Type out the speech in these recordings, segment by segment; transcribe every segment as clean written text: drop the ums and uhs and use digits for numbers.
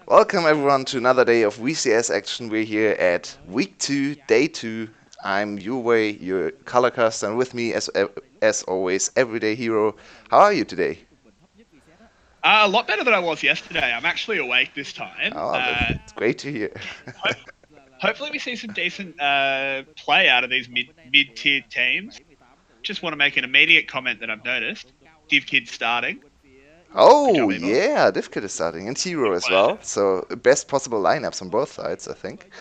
Welcome everyone to another day of VCS action. We're here at week 2, day 2. I'm Yulwei, your color caster, and with me as always, everyday hero. How are you today? A lot better than I was yesterday. I'm actually awake this time. Oh, that's great to hear. Hopefully we see some decent play out of these mid-tier teams. Just want to make an immediate comment that I've noticed. Div Kid starting. Good Oh job, EVOS. yeah, Divkit is starting, and Hero as well. So best possible lineups on both sides, I think.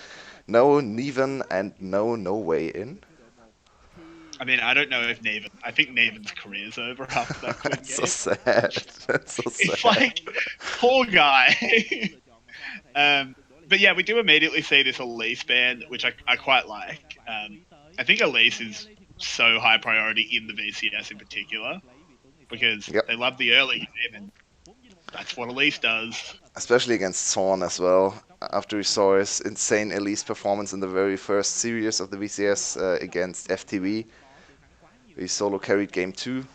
No Neven and no way in. I mean, I don't know if Neven. I think Neven's career's over after that Quinn That's so game. sad. That's so It's sad. like, poor guy. But yeah, we do immediately see this Elise ban, which I quite like. I think Elise is so high priority in the VCS in particular because Yep. they love the early game, and that's what Elise does. Especially against Zorn as well. After we saw his insane Elise performance in the very first series of the VCS against FTV, he solo carried game 2.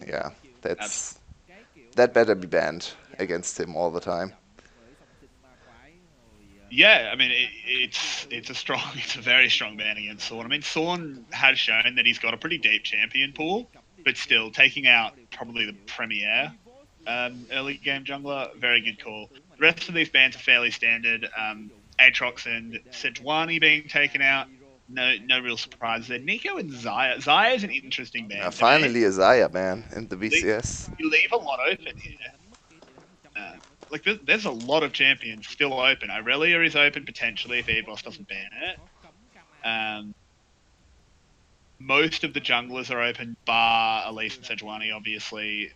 Yeah, that better be banned against him all the time. Yeah, I mean it's a very strong ban against Sorn. I mean Sorn has shown that he's got a pretty deep champion pool, but still taking out probably the premier early game jungler, very good call. The rest of these bans are fairly standard. Aatrox and Sejuani being taken out, no real surprises there. Nico and Zaya. Zaya is an interesting ban to me. Finally, a Zaya man in the VCS. You leave a lot open here. Like there's a lot of champions still open. Irelia is open potentially if EVOS doesn't ban it. Most of the junglers are open, bar Elise and Sejuani, obviously.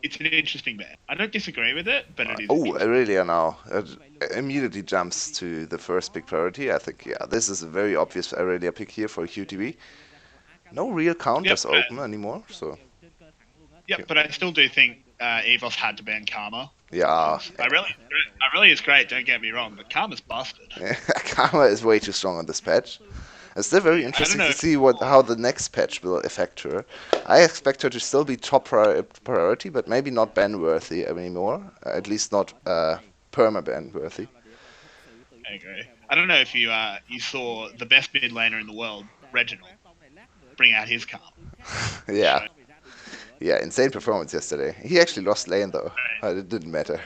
It's an interesting ban. I don't disagree with it, but it is. Aurelia now immediately jumps to the first big priority. I think, yeah, this is a very obvious Aurelia pick here for QTV. No real counters open anymore, so. Yep, but I still do think EVOS had to ban Karma. Yeah. Irelia is great, don't get me wrong, but Karma's busted. Karma is way too strong on this patch. It's still very interesting to see how the next patch will affect her. I expect her to still be top priority, but maybe not ban worthy anymore. At least not perma ban worthy. I agree. I don't know if you saw the best mid laner in the world, Reginald, bring out his Karma. Yeah. Yeah, insane performance yesterday. He actually lost lane though. It didn't matter.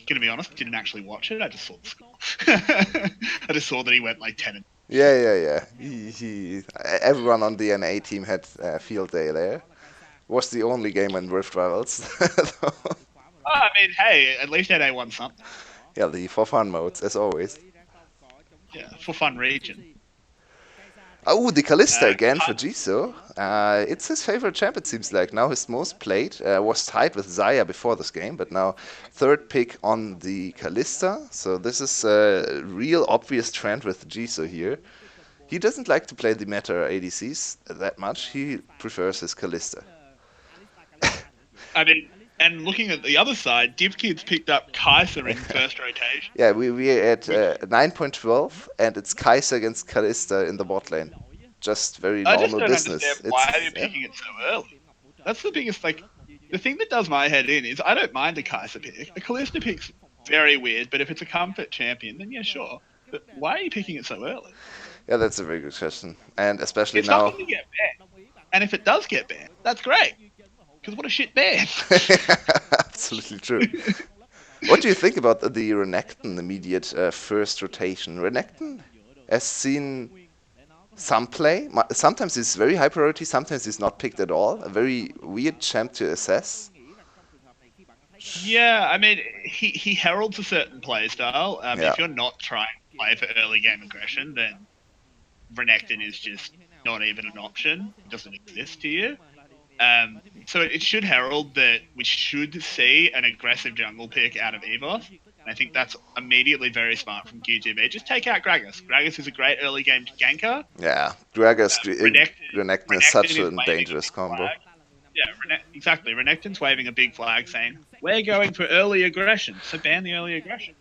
Gonna be honest, didn't actually watch it. I just saw the score. I just saw that he went like 10. Yeah. Everyone on the NA team had field day there. Was the only game in Rift Rivals. I mean, hey, at least NA won something. Yeah, the for fun modes as always. Yeah, for fun region. Oh, the Kalista again for Jisoo. It's his favorite champ, it seems like. Now his most played was tied with Zaya before this game, but now third pick on the Kalista. So this is a real obvious trend with Jisoo here. He doesn't like to play the meta ADCs that much. He prefers his Kalista. I mean, and looking at the other side, DivKid's picked up Kai'Sa in first rotation. Yeah, we're at 9.12, and it's Kai'Sa against Kalista in the bot lane. Just very normal business. I just don't understand why are you picking it so early? That's the biggest, the thing that does my head in is I don't mind a Kai'Sa pick. A Kalista pick's very weird, but if it's a comfort champion, then yeah, sure. But why are you picking it so early? Yeah, that's a very good question. And especially it's now... It's not going to get banned. And if it does get banned, that's great. Because what a shit ban. Absolutely true. What do you think about the Renekton immediate first rotation? Renekton has seen some play. Sometimes he's very high priority, sometimes he's not picked at all. A very weird champ to assess. Yeah, I mean, he heralds a certain play style. If you're not trying to play for early game aggression, then Renekton is just not even an option. It doesn't exist to you. So it should herald that we should see an aggressive jungle pick out of EVOS. And I think that's immediately very smart from QGB. Just take out Gragas. Gragas is a great early game ganker. Yeah, Gragas, Renekton is such a dangerous combo. Yeah, exactly. Renekton's waving a big flag saying, we're going for early aggression, so ban the early aggression.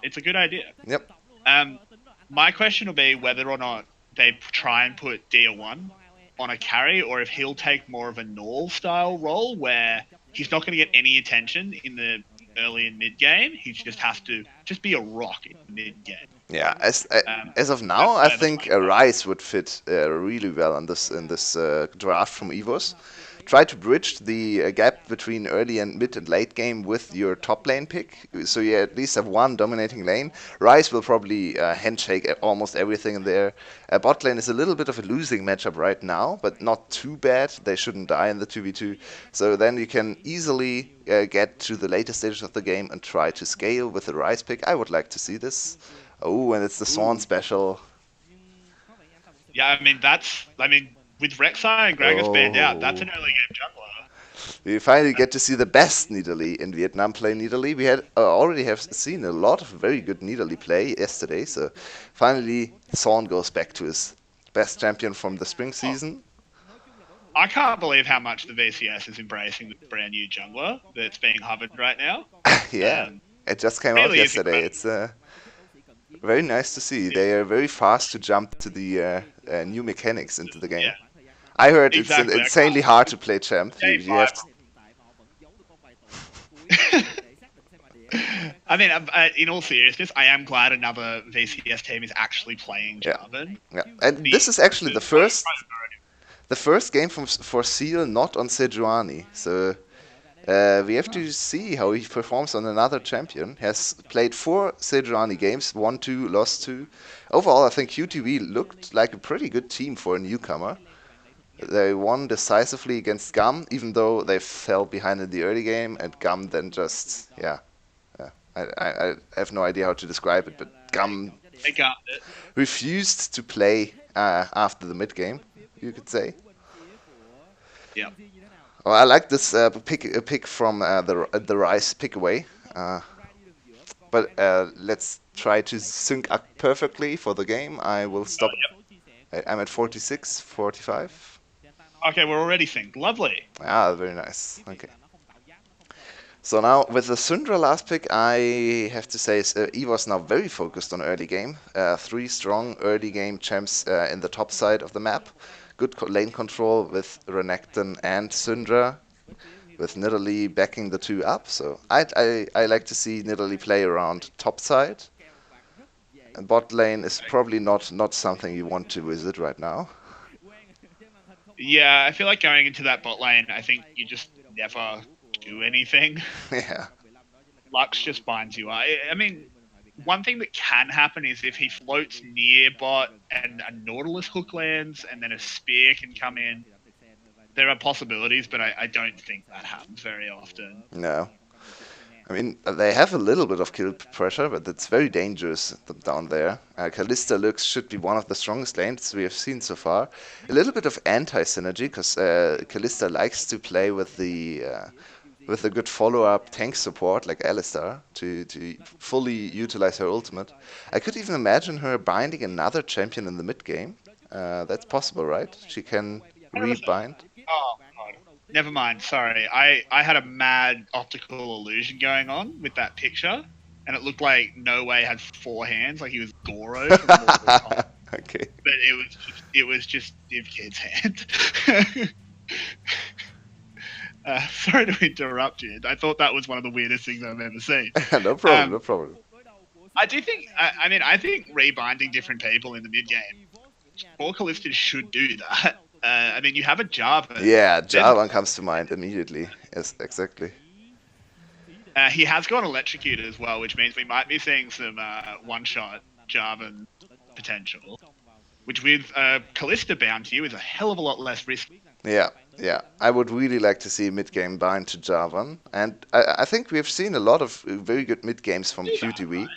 It's a good idea. Yep. My question will be whether or not they try and put Dia 1 on a carry, or if he'll take more of a null style role where he's not going to get any attention in the early and mid game. He just has to just be a rock in the mid game. Yeah, Um, as of now, that's I where the think fight comes. Rice would fit really well in this draft from EVOS. Try to bridge the gap between early and mid and late game with your top lane pick, so you at least have one dominating lane. Rice will probably handshake almost everything in there. Bot lane is a little bit of a losing matchup right now, but not too bad. They shouldn't die in the 2v2. So then you can easily get to the later stages of the game and try to scale with the Rice pick. I would like to see this. Oh, and it's the Swan Ooh. special. Yeah, with Rek'Sai and Gragas banned out, that's Oh. an early game jungler. We finally get to see the best Nidalee in Vietnam play Nidalee. We had already have seen a lot of very good Nidalee play yesterday, so finally Swan goes back to his best champion from the spring Oh, season. I can't believe how much the VCS is embracing the brand new jungler that's being hovered right now. Yeah, it just came out Really is yesterday. incredible. It's very nice to see. They are very fast to jump to the new mechanics into the game. Yeah, I heard it's exactly. I insanely hard to play champ. You have to, can't. I mean, in all seriousness, I am glad another VCS team is actually playing yeah, Jarvan. yeah. And this is actually the first game for Seal not on Sejuani. So we have to see how he performs on another champion. Has played 4 Sejuani games, won 2, lost 2. Overall, I think QTV looked like a pretty good team for a newcomer. They won decisively against Gum, even though they fell behind in the early game, and Gum then just, yeah. I have no idea how to describe it, but Gum They got it. refused to play after the mid game, you could say. Yeah. Oh, I like this pick from the Rice pick away. But let's try to sync up perfectly for the game. I will stop. Yep. I'm at 46, 45. Okay, we're already synced. Lovely. Ah, very nice. Okay. So now with the Syndra last pick, I have to say EVOS now very focused on early game. 3 strong early game champs in the top side of the map. Good lane control with Renekton and Syndra, with Nidalee backing the 2 up. So I like to see Nidalee play around top side. And bot lane is probably not something you want to visit right now. Yeah, I feel like going into that bot lane, I think you just never do anything. Yeah. Lux just binds you. I mean, one thing that can happen is if he floats near bot and a Nautilus hook lands and then a spear can come in, there are possibilities, but I don't think that happens very often. No. I mean, they have a little bit of kill pressure, but it's very dangerous down there. Kalista looks should be one of the strongest lanes we have seen so far. A little bit of anti-synergy, because Kalista likes to play with the good follow-up tank support like Alistar to fully utilize her ultimate. I could even imagine her binding another champion in the mid game. That's possible, right? She can 100%. rebind. Oh, God. Never mind. Sorry. I had a mad optical illusion going on with that picture, and it looked like No Way had 4 hands, like he was Goro from Mortal Kombat. Okay. But it was just Div Kid's hand. Sorry to interrupt you. I thought that was one of the weirdest things I've ever seen. No problem, no problem. I do think. I think rebinding different people in the mid game, more Callistas should do that. I mean, you have a Jarvan. Yeah, There's Jarvan comes to mind immediately. Yes, exactly. He has got electrocuted as well, which means we might be seeing some one-shot Jarvan potential. Which with Callista bound to you is a hell of a lot less risky. Yeah, yeah. I would really like to see mid-game bind to Jarvan. And I think we've seen a lot of very good mid-games from Do that, QTV. right?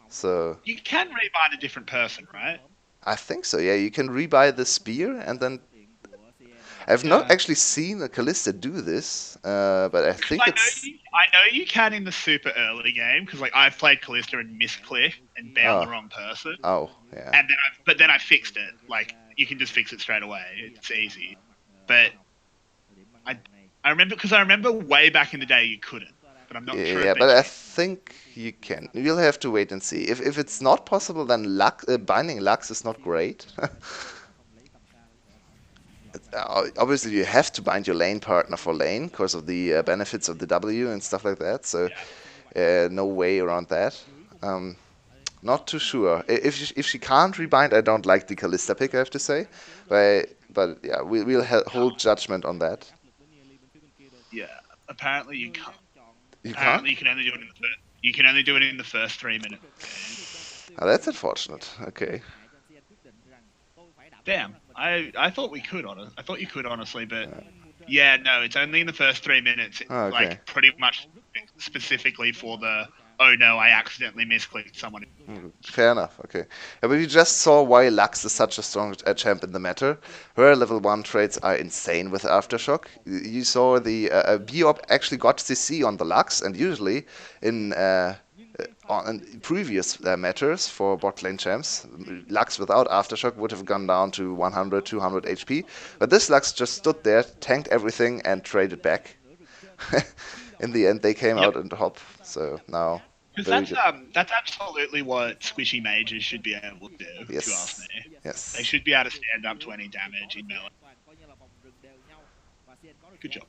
So You can rebind a different person, right? I think so, yeah. You can rebuy the spear and then... I've not Yeah. actually seen a Kalista do this, but I think it's... I know you can in the super early game because like I've played Callista and misclick and bound Oh, the wrong person, oh, yeah. and then I fixed it. Like you can just fix it straight away. It's easy. But I remember way back in the day you couldn't, but I'm not sure Yeah, if they but I changed. think you can. You'll have to wait and see. If it's not possible, then Lux, binding Lux is not great. obviously you have to bind your lane partner for lane because of the benefits of the W and stuff like that. So no way around that. Um, Not too sure. If she can't rebind, I don't like the Kalista pick, I have to say. But yeah, we'll hold judgment on that. Yeah. Apparently you can't. You can't? Apparently you can only do it in the first. You can only do it in the first 3 minutes. Oh, that's unfortunate. Okay. Damn. I thought we could I thought you could honestly, but yeah, no, it's only in the first 3 minutes. Oh, okay. Like pretty much specifically for the oh no, I accidentally misclicked someone. Fair enough. Okay. Yeah, but you just saw why Lux is such a strong champ in the meta. Her level 1 traits are insane with Aftershock. You saw the B-Op actually got CC on the Lux, and usually in on previous metas for bot lane champs, Lux without Aftershock would have gone down to 100, 200 HP. But this Lux just stood there, tanked everything, and traded back. In the end, they came Yep. out on top. So now, Because very good. that's absolutely what squishy mages should be able to do, if you ask Yes. me. They Yes. should be able to stand up to any damage in melee. Good job.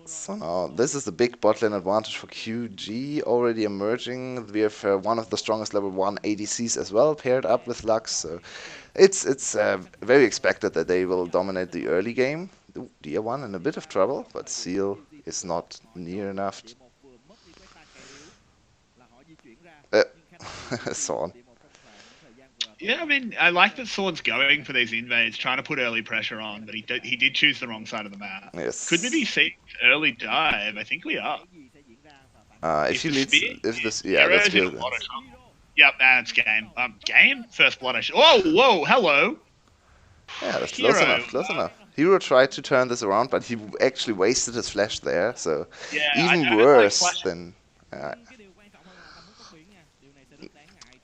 So now, this is the big bot lane advantage for QG already emerging. We have one of the strongest level 1 ADCs as well paired up with Lux. So it's very expected that they will dominate the early game. Ooh, Deer 1 in a bit of trouble, but Seal is not near enough. Uh, Sawn. Yeah, I mean, I like that Sword's going for these invades, trying to put early pressure on, but he did choose the wrong side of the map. Yes. Could we be seeing early dive? I think we are. If he leads, if this, yeah, that's good. Yep, that's game. Game? First blood, I should. Oh, whoa, hello. Yeah, that's close Hero. enough, close enough. Hero tried to turn this around, but he actually wasted his flash there, so Yeah, even I don't worse like than.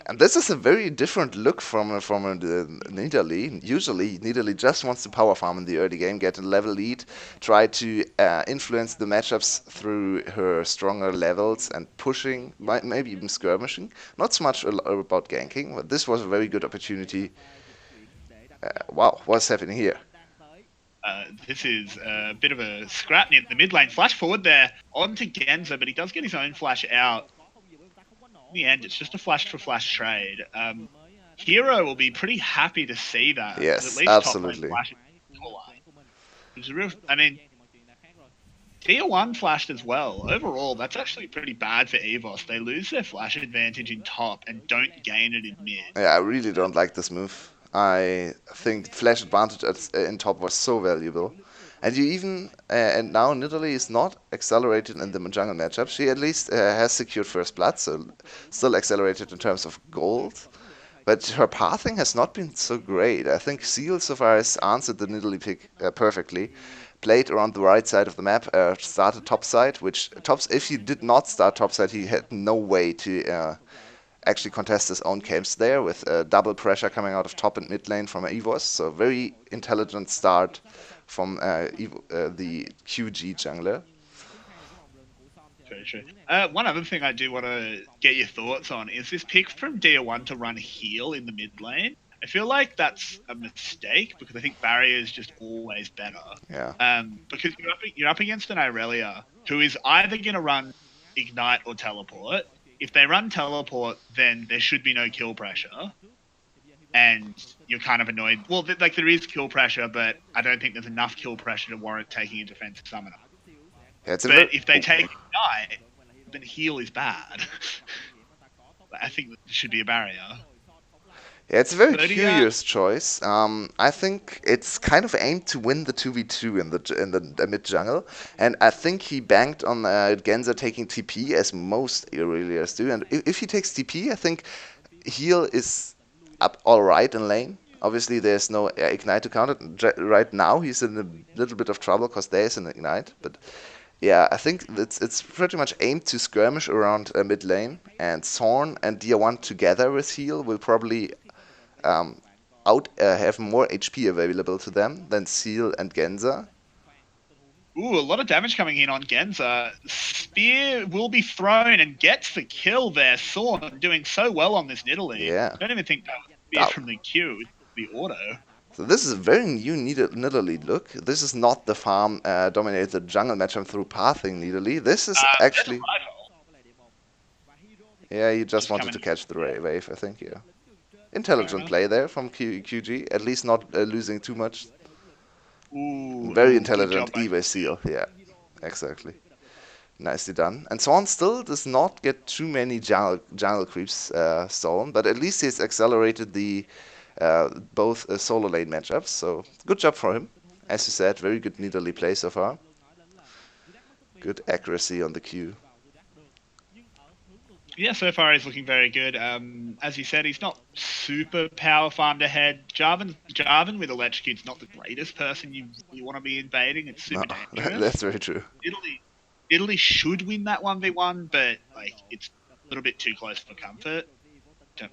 And this is a very different look from Nidalee. Usually, Nidalee just wants to power farm in the early game, get a level lead, try to influence the matchups through her stronger levels and pushing, maybe even skirmishing. Not so much about ganking, but this was a very good opportunity. Wow, what's happening here? This is a bit of a scrap near the mid lane. Flash forward there onto Genza, but he does get his own flash out. In the end, it's just a flash for flash trade. Hero will be pretty happy to see that. Yes, At least absolutely. top lane flash. It's a real. I mean, Tier 1 flashed as well. Overall, that's actually pretty bad for EVOS. They lose their flash advantage in top and don't gain it in mid. Yeah, I really don't like this move. I think flash advantage in top was so valuable. And you even and now Nidalee is not accelerated in the jungle matchup. She at least has secured first blood, so still accelerated in terms of gold. But her pathing has not been so great. I think Seal so far has answered the Nidalee pick perfectly. Played around the right side of the map, started top side, which tops. If he did not start top side, he had no way to actually contest his own camps there with double pressure coming out of top and mid lane from EVOS. So very intelligent start from the QG jungler. Very true. One other thing I do want to get your thoughts on is this pick from DR1 to run heal in the mid lane. I feel like that's a mistake because I think barrier is just always better. Yeah. Because you're up against an Irelia who is either going to run ignite or teleport. If they run teleport, then there should be no kill pressure, and you're kind of annoyed. Well, like there is kill pressure, but I don't think there's enough kill pressure to warrant taking a defensive summoner. Yeah, But if they take ignite, then heal is bad. I think there should be a barrier. Yeah, it's a very But, curious choice. I think it's kind of aimed to win the 2v2 in the mid jungle, and I think he banked on Genza taking TP as most Aurelias do. And if he takes TP, I think heal is up all right in lane. Obviously, there's no ignite to counter. Right now, he's in a little bit of trouble because there is an ignite. But yeah, I think it's pretty much aimed to skirmish around mid lane, and Zorn and Dia1 together with heal will probably have more HP available to them than Seal and Genza. Ooh, a lot of damage coming in on Genza. Spear will be thrown and gets the kill there. Sorn doing so well on this Nidalee. Yeah. I don't even think that was Spear from the queue. It's the auto. So this is a very new Nidalee look. This is not the farm dominated jungle matchup through pathing Nidalee. This is There's a actually, rifle. yeah, you just Just wanted coming to in. catch the wave, I think, yeah. Fair Intelligent enough. play there from QG, at least not losing too much. Ooh, Very ooh, good intelligent job by eBay seal, yeah, exactly. Nicely done. And Swan still does not get too many jungle creeps stolen, but at least he's accelerated the both solo lane matchups, so good job for him. As you said, very good Nidalee play so far. Good accuracy on the Q. Yeah, so far he's looking very good. As you said, he's not super power farmed ahead. Jarvan with Electrocute's not the greatest person you want to be invading. It's No, super dangerous. that's very true. Italy should win that 1v1, but like it's a little bit too close for comfort. Don't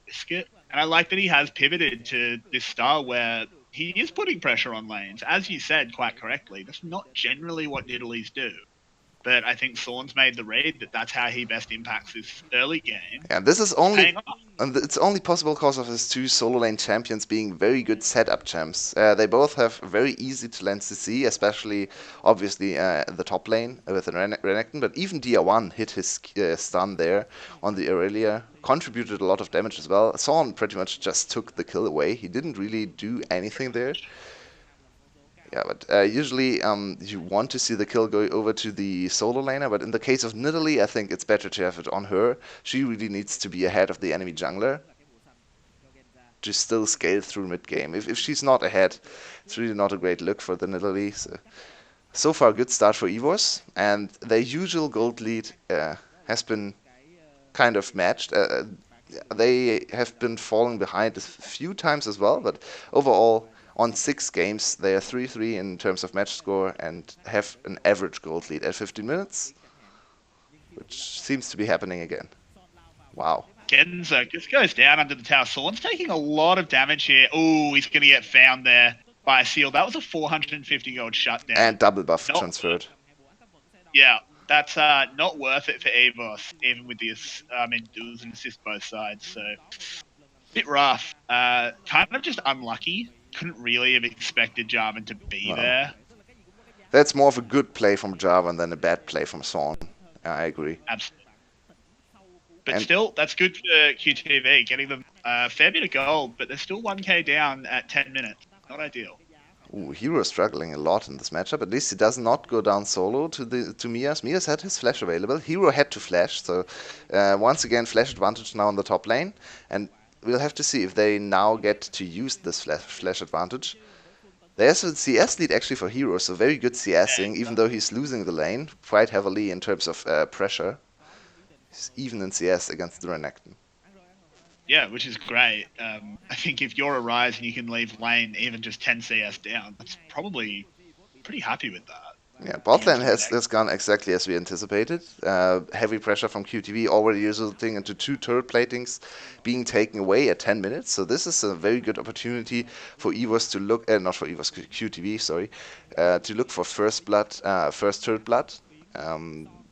risk it. And I like that he has pivoted to this style where he is putting pressure on lanes. As you said quite correctly, that's not generally what Italy's do. But I think Sorn's made the read that that's how he best impacts this early game. Yeah, this is It's only paying off. and it's only possible because of his two solo lane champions being very good setup champs. They both have very easy to land CC, especially obviously the top lane with Renekton, but even DR1 hit his stun there on the Aurelia, contributed a lot of damage as well. Sorn pretty much just took the kill away. He didn't really do anything there. Yeah, but usually you want to see the kill go over to the solo laner, but in the case of Nidalee, I think it's better to have it on her. She really needs to be ahead of the enemy jungler to still scale through mid game. If she's not ahead, it's really not a great look for the Nidalee. So far, good start for EVOS, and their usual gold lead has been kind of matched. They have been falling behind a few times as well, but overall, on 6 games, they are 3-3 in terms of match score and have an average gold lead at 15 minutes, which seems to be happening again. Wow. Genzo just goes down under the tower. Sorn's taking a lot of damage here. Oh, he's going to get found there by a seal. That was a 450 gold shutdown. And double buff Not transferred. Yeah, that's not worth it for EVOS, even with the it was an assist both sides, so bit rough. Kind of just unlucky. Couldn't really have expected Jarvan to be No. there. That's more of a good play from Jarvan than a bad play from Swan. I agree. Absolutely. But And still, that's good for QTV, getting them a fair bit of gold, but they're still 1k down at 10 minutes. Not ideal. ooh, Hero struggling a lot in this matchup. At least he does not go down solo to Mias. Mias had his flash available. Hero had to flash, so once again flash advantage now on the top lane. And we'll have to see if they now get to use this flash advantage. There's a CS lead actually for Hero, so very good CSing, even though he's losing the lane quite heavily in terms of pressure. He's even in CS against the Renekton. Yeah, which is great. I think if you're a Rise and you can leave lane even just 10 CS down, that's probably pretty happy with that Yeah, bot lane against a has gone exactly as we anticipated. Heavy pressure from QTV already resulting into 2 turret platings being taken away at 10 minutes. So this is a very good opportunity for EVOS to look, not for EVOS, QTV, sorry, to look for first turret blood.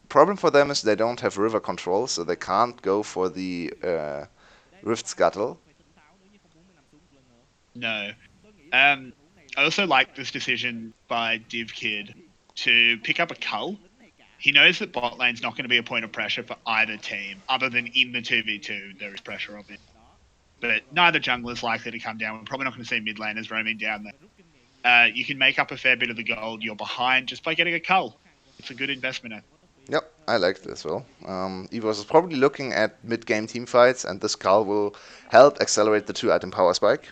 Problem for them is they don't have river control, so they can't go for the Rift Scuttle. No. I also like this decision by Div Kid to pick up a cull. He knows that bot lane's not going to be a point of pressure for either team, other than in the 2v2, there is pressure of it. But neither jungler's likely to come down. We're probably not going to see mid laners roaming down there. You can make up a fair bit of the gold you're behind just by getting a cull. It's a good investment. Yep, I like this as well. EVOS is probably looking at mid-game team fights, and this Cull will help accelerate the 2-item power spike,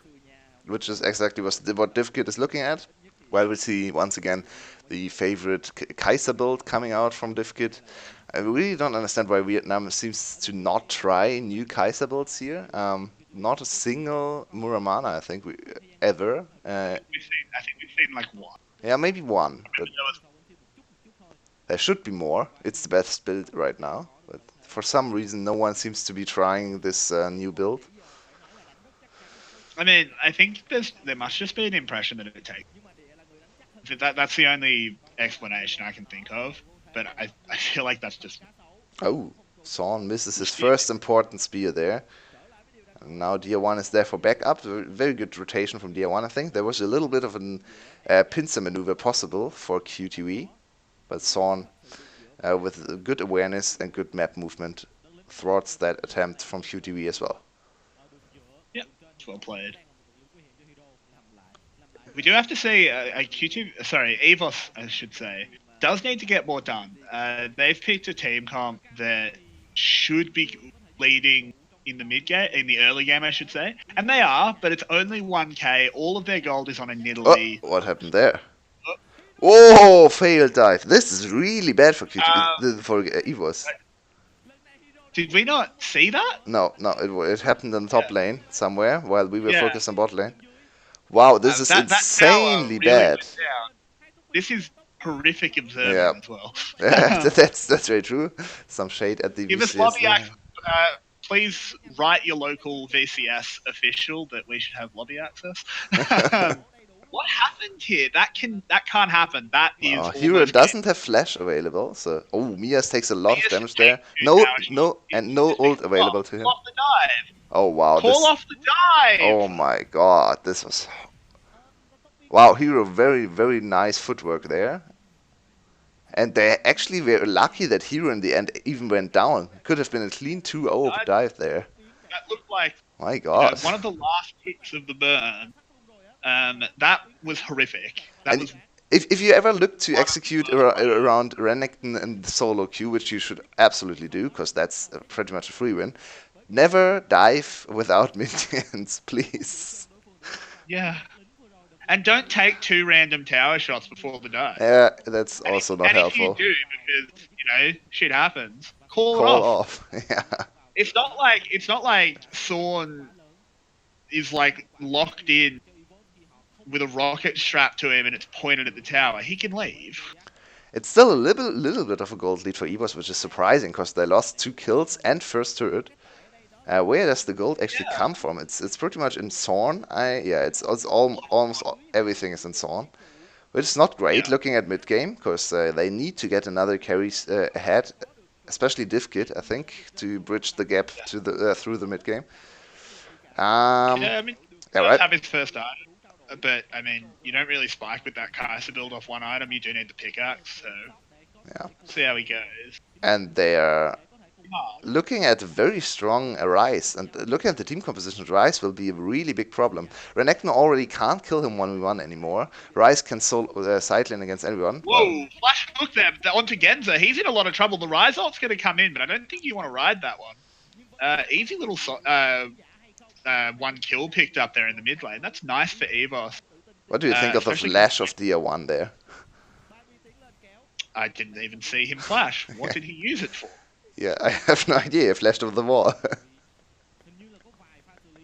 which is exactly what DivKit is looking at. While we see once again the favorite Kaiser build coming out from DivKit. I really don't understand why Vietnam seems to not try new Kaiser builds here. Not a single Muramana, I think, ever. I think we've seen like one. Yeah, maybe one, but There was there should be more. It's the best build right now, but for some reason, no one seems to be trying this new build. I mean, I think there must just be an impression that it takes. That's the only explanation I can think of. But I feel like that's just Oh, Sawn misses his first important spear there. Now DR1 is there for backup. Very good rotation from DR1, I think. There was a little bit of a pincer maneuver possible for QTV, but Zorn, with good awareness and good map movement, thwarts that attempt from QTV as well. Yep, it's well played. We do have to say, EVOS, I should say, does need to get more done. They've picked a team comp that should be leading in the mid game, in the early game, I should say, and they are, but it's only 1k. All of their gold is on a Oh, Nidalee. what happened there? Oh, failed dive. This is really bad for QTV, for EVOS. Did we not see that? No, it happened in the top lane somewhere while we were Yeah. focused on bot lane. Wow, this is That tower insanely really bad. went down. This is horrific observing Yeah. as well. That's very true. Some shade at the Give us VCS lobby there. access. Please write your local VCS official that we should have lobby access. What happened here? That can't happen. That is Hero doesn't have flash available, so Mias takes a lot of damage there. No ult available to him. Call off the dive. Oh wow, Call off the dive. oh my god, this was wow. Hero very nice footwork there, and they actually were lucky that Hero in the end even went down. Could have been a clean 2-0 dive there. That looked like My god, one of the last picks of the burn. That was horrific. That was. If you ever look to execute around Renekton and the solo queue, which you should absolutely do, because that's pretty much a free win, never dive without minions, please. Yeah. And don't take 2 random tower shots before the dive. Yeah, that's also not helpful. And if you do, because, shit happens, call Call it off. Yeah. It's not like Thorn is like locked in with a rocket strapped to him and it's pointed at the tower. He can leave. It's still a little bit of a gold lead for EVOS, which is surprising because they lost 2 kills and first turret. Where does the gold actually come from? It's pretty much in Zorn. It's almost everything is in Zorn, which is not great looking at mid game because they need to get another carry ahead, especially Divkit, I think, to bridge the gap to the through the mid game. He right. have his first item, but I mean, you don't really spike with that Kai'Sa build off one item. You do need the pickaxe, so see how he goes. And they're looking at a very strong Ryze, and looking at the team composition, Ryze will be a really big problem. Renekton already can't kill him 1v1 anymore. Ryze can side lane against anyone. Whoa, flash hook there onto Genza. He's in a lot of trouble. The Ryze ult's going to come in, but I don't think you want to ride that one. Easy little 1 kill picked up there in the mid lane. That's nice for EVOS. What do you think of the flash of DR1 there? I didn't even see him flash. What did he use it for? Yeah, I have no idea. He flashed over the wall.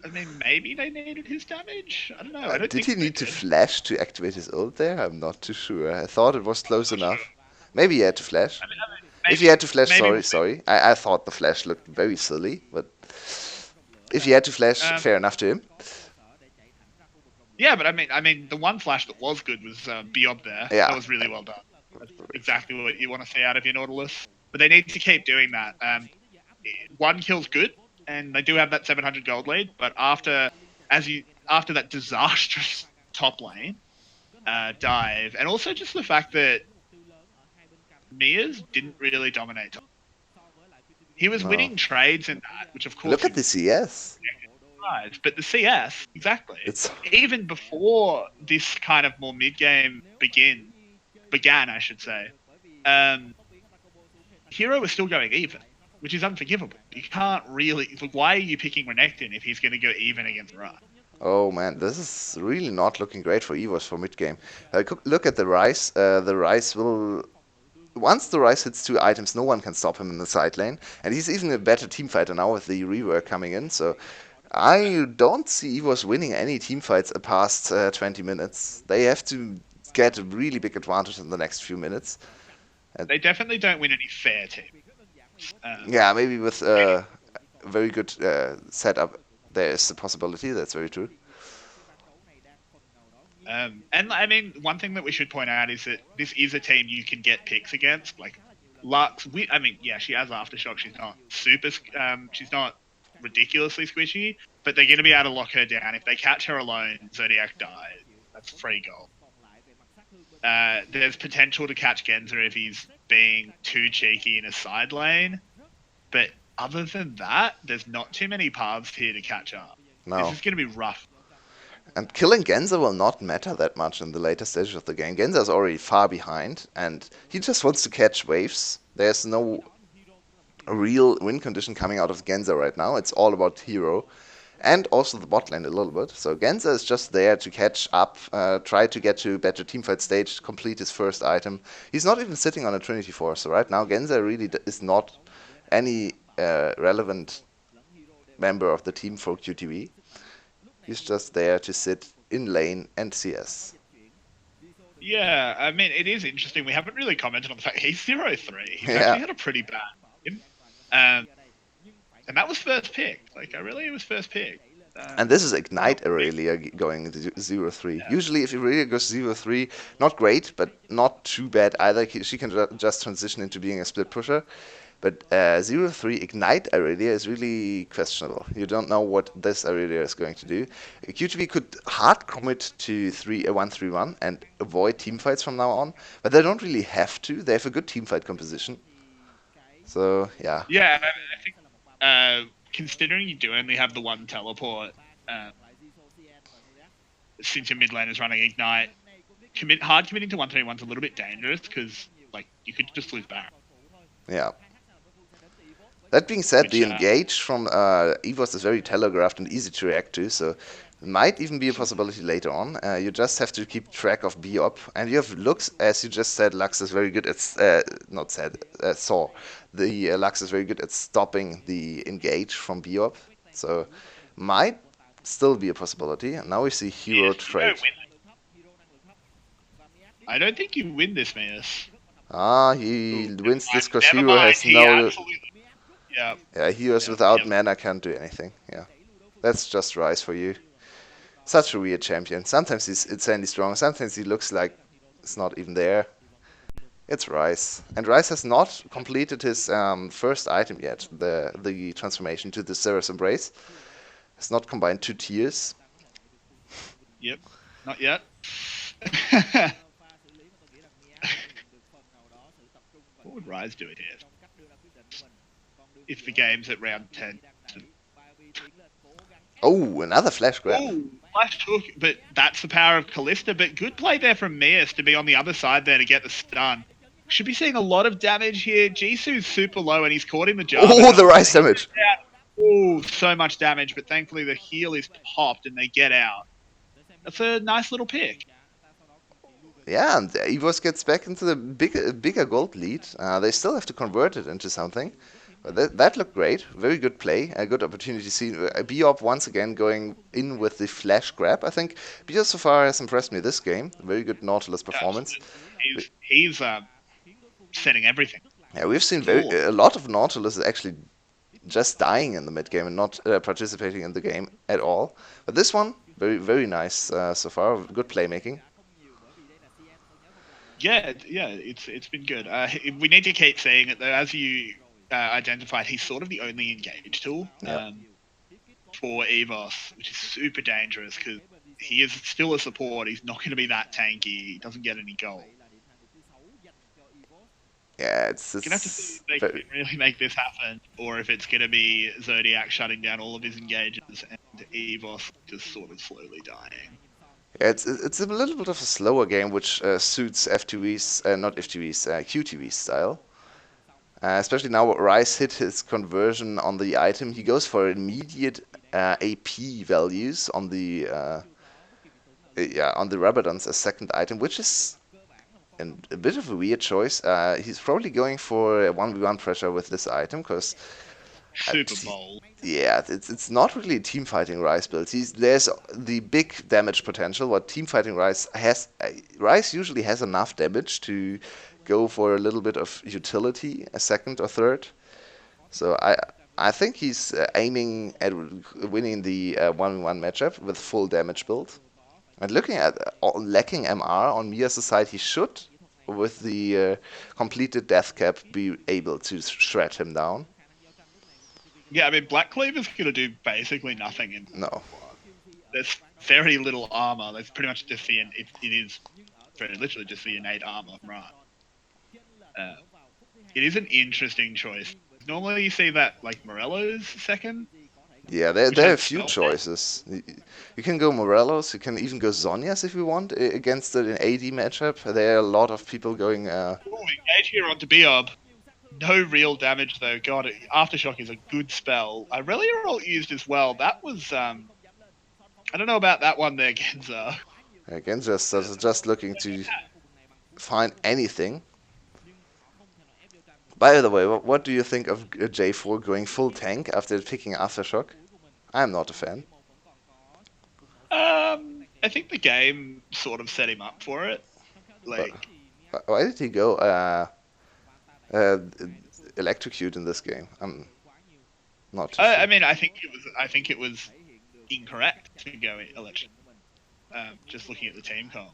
I mean, maybe they needed his damage? I don't know. Did he need to flash to activate his ult there? I'm not too sure. I thought it was close enough. Maybe he had to flash. If he had to flash, sorry. I thought the flash looked very silly, but if he had to flash, fair enough to him. Yeah, but I mean, the one flash that was good was Biob there. Yeah. That was really well done. That's exactly what you want to see out of your Nautilus. But they need to keep doing that. 1 kill's good, and they do have that 700 gold lead. But after that disastrous top lane dive, and also just the fact that Mia's didn't really dominate. He was winning trades in that, which of course. Look at the CS. Right, but the CS exactly. Even before this kind of more mid game began, I should say. Hero was still going even, which is unforgivable. You can't really. Why are you picking Renekton if he's going to go even against Ra? Oh man, this is really not looking great for EVOS for mid game. Look at the Ryze. The Ryze will. Once the Ryze hits 2 items, no one can stop him in the side lane, and he's even a better team fighter now with the rework coming in. So I don't see EVOS winning any team fights past 20 minutes. They have to get a really big advantage in the next few minutes. They definitely don't win any fair teams. Maybe with a very good setup, there is a possibility. That's very true. And I mean, one thing that we should point out is that this is a team you can get picks against. Like Lux, she has Aftershock. She's not super. She's not ridiculously squishy, but they're going to be able to lock her down. If they catch her alone, Zodiac dies. That's free goal. There's potential to catch Genza if he's being too cheeky in a side lane, but other than that, there's not too many paths here to catch up. This No. is going to be rough. And killing Genza will not matter that much in the later stages of the game. Genza is already far behind, and he just wants to catch waves. There's no real win condition coming out of Genza right now. It's all about hero. And also the bot lane a little bit. So Genza is just there to catch up, try to get to better teamfight stage, complete his first item. He's not even sitting on a Trinity Force. So right now Genza really is not any relevant member of the team for QTV. He's just there to sit in lane and CS. Yeah, I mean, it is interesting. We haven't really commented on the fact he's 0-3. He's Yeah. actually had a pretty bad game. And that was first pick. Like, Aurelia was first pick. And this is Ignite Aurelia going 0-3. Yeah. Usually if Aurelia goes 0-3, not great, but not too bad either. She can just transition into being a split pusher. But 0-3 Ignite Aurelia is really questionable. You don't know what this Aurelia is going to do. QTV could hard commit to 1-3-1 and avoid teamfights from now on, but they don't really have to. They have a good teamfight composition. So, yeah. Yeah, I think considering you do only have the one teleport, since your mid lane is running Ignite, hard committing to 1-3-1 is a little bit dangerous because like you could just lose Baron. Yeah. That being said, Which, the engage from EVOS is very telegraphed and easy to react to, so it might even be a possibility later on. You just have to keep track of BOP, and you have Lux, as you just said, Lux is very good at, Saw. The Lux is very good at stopping the engage from BOP, so might still be a possibility. And now we see hero trade. I don't think you win this, Mias. He wins this because Never hero mind, has he no... absolutely... Yeah. Yeah, heroes Yeah, without yeah. mana can't do anything. Yeah, that's just Rise for you. Such a weird champion. Sometimes he's insanely strong. Sometimes he looks like it's not even there. It's Rise, and Rise has not completed his first item yet. The transformation to the Seraph Embrace. Has not combined 2 tiers. Yep. Not yet. What would Rise do it here? If the game's at round 10. Oh, another flash grab. Oh, flash hook, but that's the power of Callista. But good play there from Mias to be on the other side there to get the stun. Should be seeing a lot of damage here. Jisoo's super low and he's caught in the jar. Oh, the Rise damage. Oh, so much damage, but thankfully the heal is popped and they get out. That's a nice little pick. Yeah, and EVOS gets back into the bigger gold lead. They still have to convert it into something. But that looked great. Very good play. A good opportunity to see Biop once again going in with the flash grab. I think Biop so far has impressed me this game. Very good Nautilus performance. He's setting everything. Yeah, we've seen a lot of Nautilus actually just dying in the mid game and not participating in the game at all. But this one, very nice so far. Good playmaking. Yeah, it's been good. We need to keep saying it though. As you identified, he's sort of the only engage tool for EVOS, which is super dangerous because he is still a support. He's not going to be that tanky. He doesn't get any gold. Yeah, it's gonna have to see if they can really make this happen, or if it's gonna be Zodiac shutting down all of his engages and EVOS just sort of slowly dying. Yeah, it's a little bit of a slower game, which suits FTV's, not FTV's, QTV's style. Especially now Rice hit his conversion on the item. He goes for immediate AP values on the Rabadons as second item, which is a bit of a weird choice. He's probably going for a 1v1 pressure with this item because super bold. Yeah, it's not really a team fighting Rice build. There's the big damage potential. What team fighting Rice has, Rice usually has enough damage to go for a little bit of utility, a second or third. So I think he's aiming at winning the 1v1 matchup with full damage build. And looking at lacking MR on Mia's side, he should, with the completed death cap, be able to shred him down. Yeah, I mean, Black Cleaver's going to do basically nothing in No. there's very little armor. There's pretty much just it is very literally just the innate armor, right? Uh, it is an interesting choice. Normally you see that like Morello's second, Yeah, which there are has a few spell. choices. You can go Morelos, you can even go Zonias if you want against an AD matchup. There are a lot of people going. Ooh, engage here onto Biob. No real damage though. God, Aftershock is a good spell. Relior used as well. That was I don't know about that one there, Genza. Again, just looking to find anything. By the way, what do you think of J4 going full tank after picking Aftershock? I'm not a fan. I think the game sort of set him up for it. But Like, why did he go uh, electrocute in this game? I'm not too I sure. mean, I think it was incorrect to go election. Just looking at the team comp.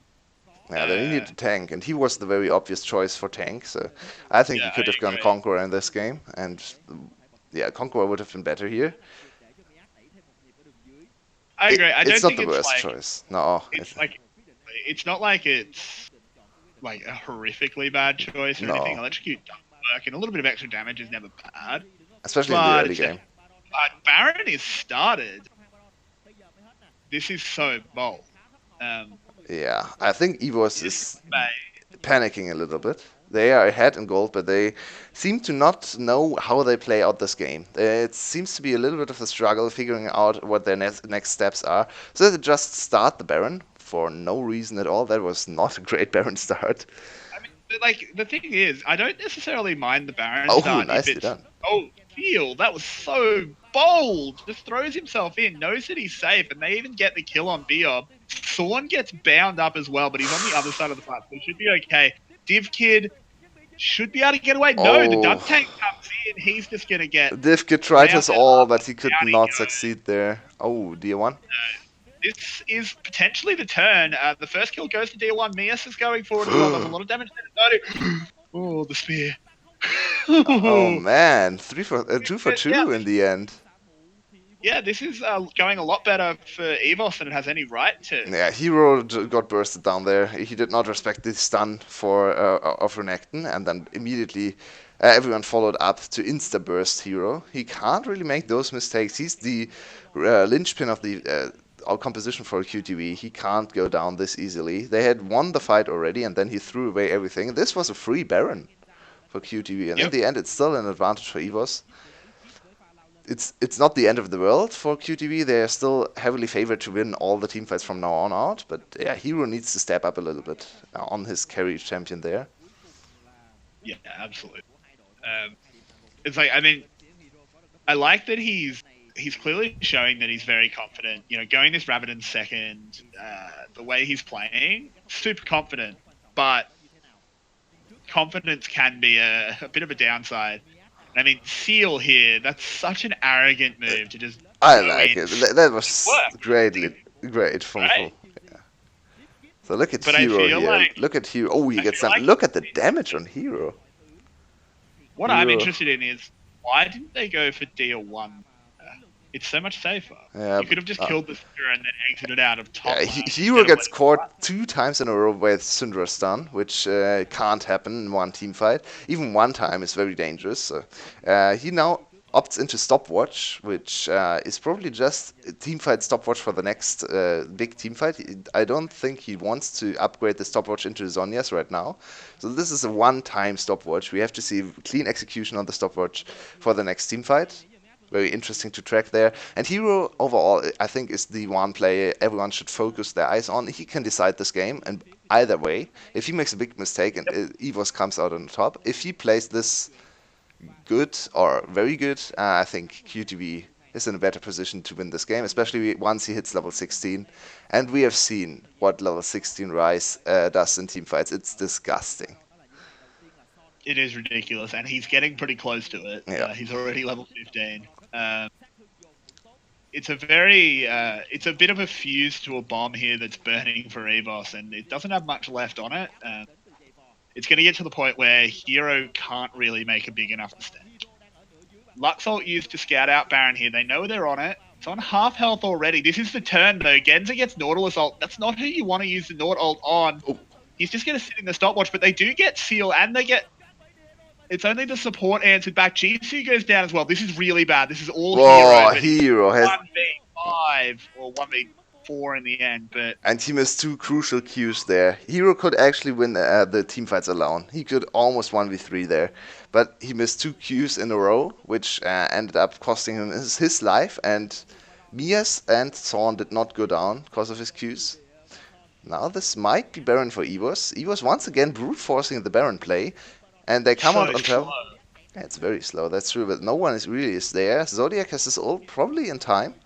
Yeah, they Uh, needed a tank, and he was the very obvious choice for tank. So I think he yeah, I could have gone agree. Conqueror in this game, and yeah, Conqueror would have been better here. I agree. I It's don't not think the it's worst like choice. No, it's like it's not like it's like a horrifically bad choice or anything. no, Electrocute does work, and a little bit of extra damage is never bad. especially in the But early it's game. Baron is started. This is so bold. Um, Yeah, I think EVOS this is may panicking a little bit. They are ahead in gold, but they seem to not know how they play out this game. It seems to be a little bit of a struggle figuring out what their next steps are. So they just start the Baron for no reason at all. That was not a great Baron start. I mean, but, like the thing is, I don't necessarily mind the Baron Oh, start if nicely it's done. feel that was so bold. Just throws himself in, knows that he's safe, and they even get the kill on Biob. Sorn gets bound up as well, but he's on the other side of the fight, so he should be okay. Div Kid should be able to get away. No, the Oh, dunk tank comes in. He's just gonna get Divke tried his rounded all, up, but and he could down he not goes. succeed there. Oh, D1. This is potentially the turn. The first kill goes to D1. Mias is going forward as well. Does a lot of damage. Oh, the spear. Oh man, 2 for 2 in Yeah, the end. yeah, this is going a lot better for EVOS than it has any right to. Yeah, Hero got bursted down there. He did not respect the stun for of Renekton, and then immediately everyone followed up to insta burst Hero. He can't really make those mistakes. He's the linchpin of the our composition for QTV. He can't go down this easily. They had won the fight already, and then he threw away everything. This was a free Baron for QTV, and in Yep. the end, it's still an advantage for EVOS. It's not the end of the world for QTV. They are still heavily favored to win all the team fights from now on out. But yeah, Hero needs to step up a little bit on his carry champion there. Yeah, absolutely. Um, it's like I mean, I like that he's clearly showing that he's very confident. You know, going this Rabadon second, the way he's playing, super confident. But confidence can be a bit of a downside. I mean, Seal here, that's such an arrogant move to just I go like in. it. That It was worked. great from. Right? So look at But I Hero feel here. like Look at Hero. Oh, he I gets feel some. like Look at the damage on Hero. what I'm Hero. interested in is why didn't they go for deal one? It's so much safer. Yeah, You could have just killed the Syndra and then exited out of top yeah, lane Hero instead of gets letting it run. caught 2 times in a row with Syndra stun, which can't happen in one team fight. Even one time is very dangerous. So he now opts into stopwatch, which is probably just a team fight stopwatch for the next big team fight. I don't think he wants to upgrade the stopwatch into Zonias right now. So this is a one-time stopwatch. We have to see clean execution on the stopwatch for the next team fight. Very interesting to track there. And Hero overall, I think, is the one player everyone should focus their eyes on. He can decide this game, and either way, if he makes a big mistake and EVOS comes out on top, if he plays this good or very good, I think QTV is in a better position to win this game, especially once he hits level 16. And we have seen what level 16 Rise does in team fights. It's disgusting. It is ridiculous, and he's getting pretty close to it. Yeah. He's already level 15. It's a bit of a fuse to a bomb here that's burning for EVOS, and it doesn't have much left on it. It's going to get to the point where Hero can't really make a big enough mistake. Luxalt used to scout out Baron here. They know they're on it. It's on half health already. This is the turn, though. Genza gets Nautilus ult. That's not who you want to use the Naut ult on. Oh. He's just going to sit in the stopwatch, but they do get Seal, and they get... It's only the support answered back. Jisoo goes down as well. This is really bad. This is all Whoa, Hero. Hero has... 1v5 or 1v4 in the end, but... And he missed 2 crucial Qs there. Hero could actually win the teamfights alone. He could almost 1v3 there. But he missed 2 Qs in a row, which ended up costing him his life. And Mias and Thorn did not go down because of his Qs. Now this might be Baron for EVOS. EVOS once again brute forcing the Baron play. And they come out on top. Yeah, it's very slow, that's true, but no one really is there. Zodiac has his ult probably in time.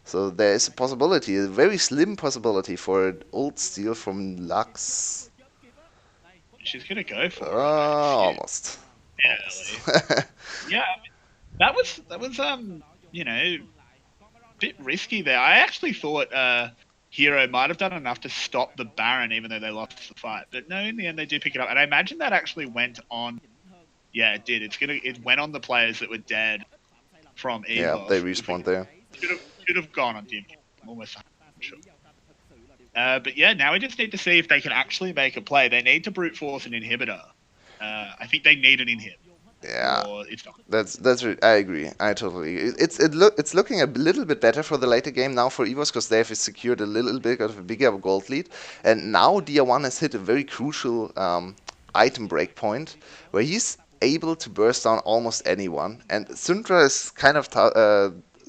So there is a possibility, a very slim possibility for an ult steal from Lux. She's going to go for it. Almost. Yeah, yeah, I mean, that was you know, a bit risky there. I actually thought Hero might have done enough to stop the Baron, even though they lost the fight. But no, in the end they do pick it up, and I imagine that actually went on. Yeah, it did. It went on the players that were dead from EVOS. Yeah, they respawned there. Should have gone on Dim. I'm almost sure. But yeah, now we just need to see if they can actually make a play. They need to brute force an inhibitor. I think they need an inhib. Yeah, it's not. that's I agree. I totally. It's looking a little bit better for the later game now for EVOS because they have secured a little bit of a bigger gold lead, and now Dia1 has hit a very crucial item break point where he's able to burst down almost anyone. And Syndra is kind of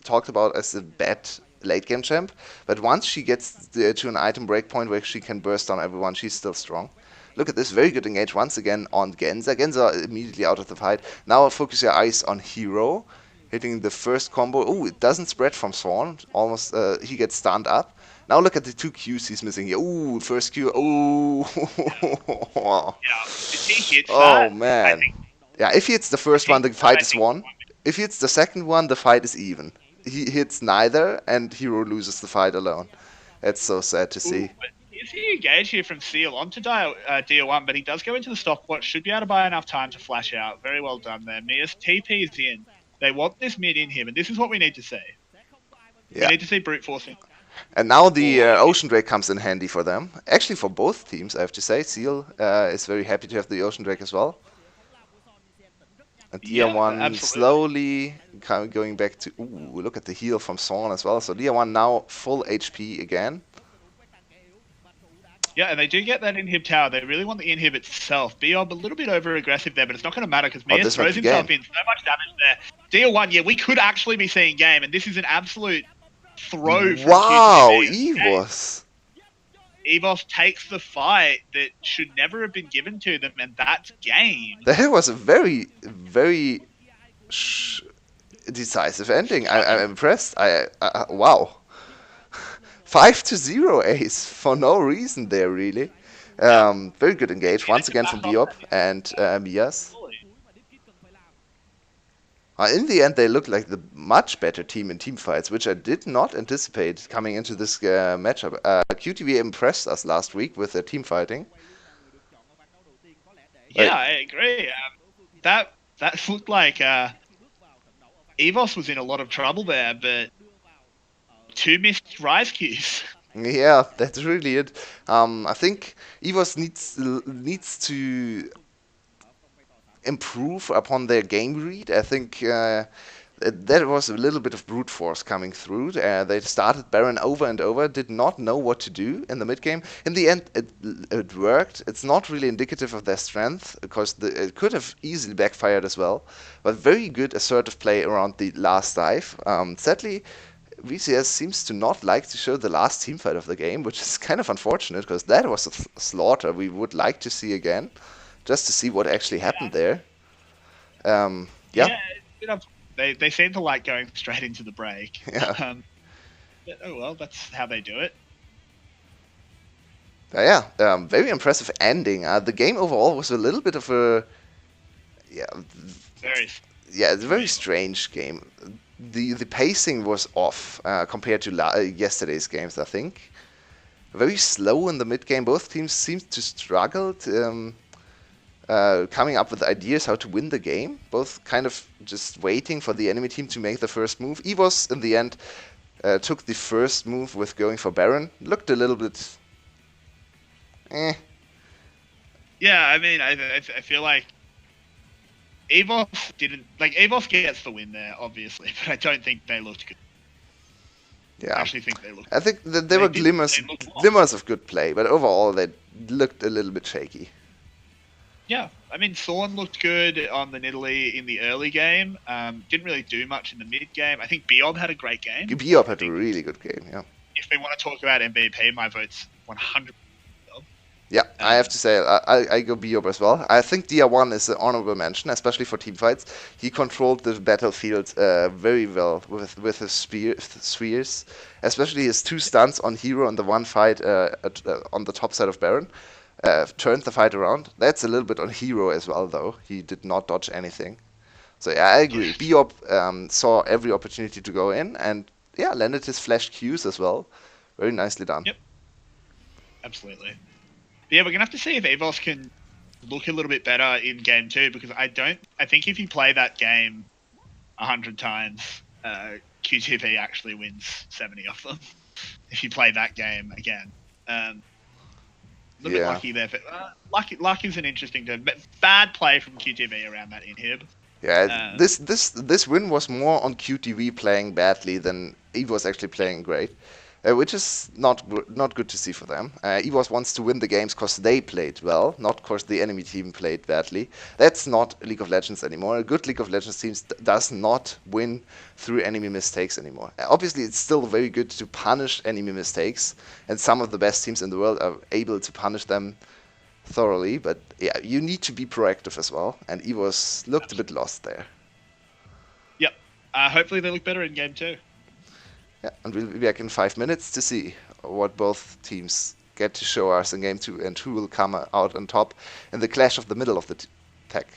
talked about as a bad late game champ, but once she gets to an item break point where she can burst down everyone, she's still strong. Look at this, very good engage once again on Genza. Genza immediately out of the fight. Now focus your eyes on Hero, hitting the first combo. Oh, it doesn't spread from Thorn. Almost, he gets stunned up. Now look at the 2 Qs he's missing here. Ooh, first Q. Oh. Yeah, if he hits Oh that, man. Yeah, if he hits the first one, the fight is won. If he hits the second one, the fight is even. He hits neither, and Hero loses the fight alone. That's so sad to see. But is he engaged here from Seal onto Dia1, but he does go into the stopwatch, should be able to buy enough time to flash out. Very well done there. Mia's TP is in. They want this mid in him, and this is what we need to see. Yeah. We need to see brute forcing. And now the Ocean Drake comes in handy for them. Actually, for both teams, I have to say. Seal is very happy to have the Ocean Drake as well. And Dia1 slowly going back to... Ooh, look at the heal from Thorn as well. So Dia1 now full HP again. Yeah, and they do get that inhib tower. They really want the inhib itself. Biob a little bit over-aggressive there, but it's not going to matter because Mia throws himself in so much damage there. Dia1, yeah, we could actually be seeing game, and this is an absolute throw from Wow, EVOS. EVOS takes the fight that should never have been given to them, and that's game. That was a very, very decisive ending. I'm impressed. Wow. 5-0 ace for no reason there, really. Very good engage once again from Biob and Mias. In the end, they look like the much better team in team fights, which I did not anticipate coming into this matchup. QTV impressed us last week with their team fighting. Yeah, I agree. That looked like EVOS was in a lot of trouble there, but 2 missed Rise Qs. Yeah, that's really it. I think EVOS needs to improve upon their game read. I think there was a little bit of brute force coming through. They started Baron over and over, did not know what to do in the mid game. In the end, it worked. It's not really indicative of their strength because it could have easily backfired as well. But very good assertive play around the last dive. Sadly, VCS seems to not like to show the last teamfight of the game, which is kind of unfortunate because that was a slaughter we would like to see again. Just to see what actually happened there. Yeah. They seem to like going straight into the break. Yeah. Oh well, that's how they do it. Very impressive ending. The game overall was a little bit of a... it's a very strange game. The pacing was off compared to yesterday's games, I think. Very slow in the mid game. Both teams seemed to struggle. coming up with ideas how to win the game, both kind of just waiting for the enemy team to make the first move. EVOS, in the end, took the first move with going for Baron. Looked a little bit... eh. Yeah, I mean, I feel like EVOS didn't... Like, EVOS gets the win there, obviously, but I don't think they looked good. Yeah. I actually think they looked I think that there were glimmers of good play, but overall they looked a little bit shaky. Yeah, I mean, Thorn looked good on the Nidalee in the early game. Didn't really do much in the mid game. I think Biob had a great game. Biob had a really good game, yeah. If we want to talk about MVP, my vote's 100%. Yeah, I have to say, I go Biob as well. I think DR1 is an honorable mention, especially for teamfights. He controlled the battlefield very well with his spheres, especially his 2 stunts on Hero and the 1 fight on the top side of Baron. Turned the fight around. That's a little bit on Hero as well, though. He did not dodge anything. So yeah, I agree. Biob saw every opportunity to go in, and yeah, landed his flash Qs as well. Very nicely done. Yep, absolutely. But yeah, we're gonna have to see if EVOS can look a little bit better in game 2, because I think if you play that game 100 times, QTV actually wins 70 of them. If you play that game again. A little bit lucky there. But, luck is an interesting term. But bad play from QTV around that inhib. Yeah, this win was more on QTV playing badly than EVOS actually playing great, which is not good to see for them. EVOS wants to win the games because they played well, not because the enemy team played badly. That's not League of Legends anymore. A good League of Legends team does not win through enemy mistakes anymore. Obviously, it's still very good to punish enemy mistakes, and some of the best teams in the world are able to punish them thoroughly, but yeah, you need to be proactive as well, and EVOS looked a bit lost there. Yep. Hopefully they look better in game 2. Yeah, and we'll be back in 5 minutes to see what both teams get to show us in game 2 and who will come out on top in the clash of the middle of the tech.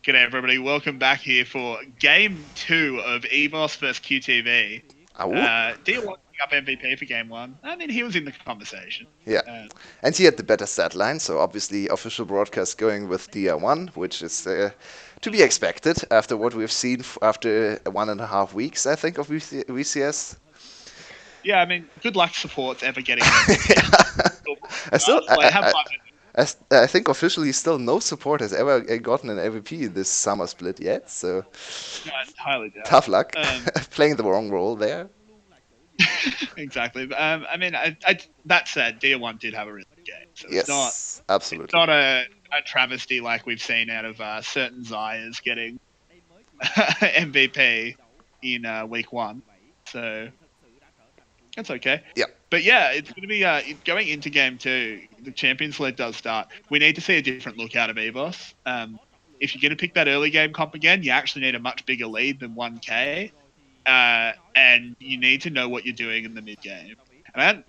G'day everybody, welcome back here for Game 2 of EVOS vs QTV. Ow. D1 up MVP for Game 1. I mean, he was in the conversation. Yeah. And he had the better stat line, so obviously official broadcast going with DR1, which is to be expected after what we've seen after 1.5 weeks, I think, of VCS. Yeah, I mean, good luck supports ever getting an MVP. I still, Like, have fun with it. I think officially still no support has ever gotten an MVP this summer split yet, so No, I highly doubt. tough luck. Playing the wrong role there. Exactly. I mean, that said, D1 did have a really good game, so Yes, absolutely. It's not a travesty like we've seen out of certain Zayas getting MVP in week 1. So that's okay. Yeah. But yeah, it's going to be going into Game 2. The Champions League does start. We need to see a different look out of EVOS. If you're going to pick that early game comp again, you actually need a much bigger lead than 1K. And you need to know what you're doing in the mid game. And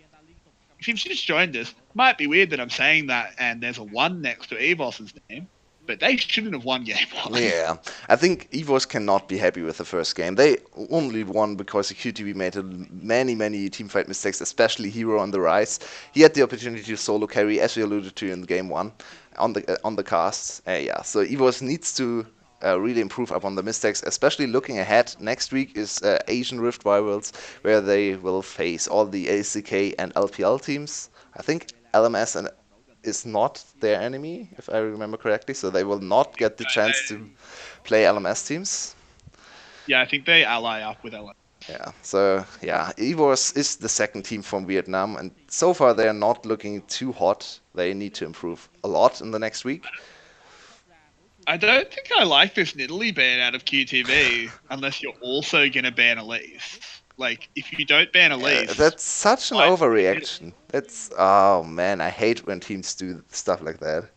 if you've just joined us, it might be weird that I'm saying that and there's a 1 next to EVOS's name, but they shouldn't have won Game 1. Yeah, I think EVOS cannot be happy with the first game. They only won because the QTV made many teamfight mistakes, especially Hero on the rise. He had the opportunity to solo carry, as we alluded to in Game 1, on the casts. Yeah, so EVOS needs to really improve upon the mistakes, especially looking ahead. Next week is Asian Rift Rivals, where they will face all the ACK and LPL teams. I think LMS is not their enemy, if I remember correctly, so they will not get the chance to play LMS teams. Yeah, I think they ally up with LMS. Yeah, so yeah, EVOS is the second team from Vietnam, and so far they are not looking too hot. They need to improve a lot in the next week. I don't think I like this Nidalee ban out of QTV unless you're also going to ban Elise. Like, if you don't ban Elise... That's such an overreaction. That's... Oh man, I hate when teams do stuff like that.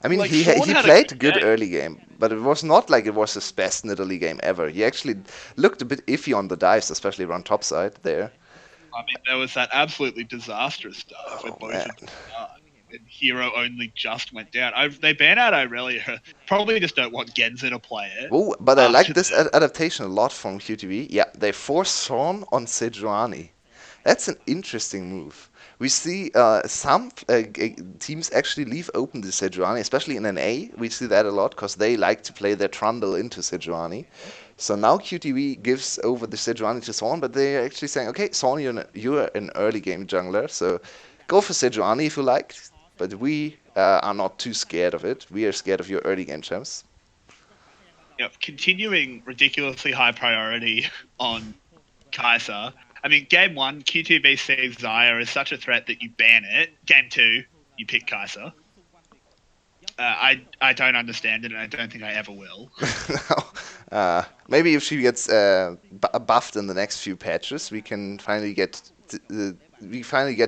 I mean, Like, he Sean played a good early game, but it was not like it was his best Nidalee game ever. He actually looked a bit iffy on the dives, especially around topside there. I mean, there was that absolutely disastrous dive where both of them and Hero only just went down. They ban out Irelia. Probably just don't want Genza to play it. Oh, but I like this adaptation a lot from QTV. Yeah, they force Sean on Sejuani. That's an interesting move. We see some teams actually leave open the Sejuani, especially in an A. We see that a lot because they like to play their Trundle into Sejuani. So now QTV gives over the Sejuani to Sean, but they're actually saying, okay, Sean, you're an early game jungler, so go for Sejuani if you like. But we are not too scared of it. We are scared of your early game champs. Yep, continuing ridiculously high priority on Kai'Sa. I mean, Game 1, QTV sees Xayah as such a threat that you ban it. Game 2, you pick Kai'Sa. I don't understand it, and I don't think I ever will. Maybe if she gets buffed in the next few patches, we can finally get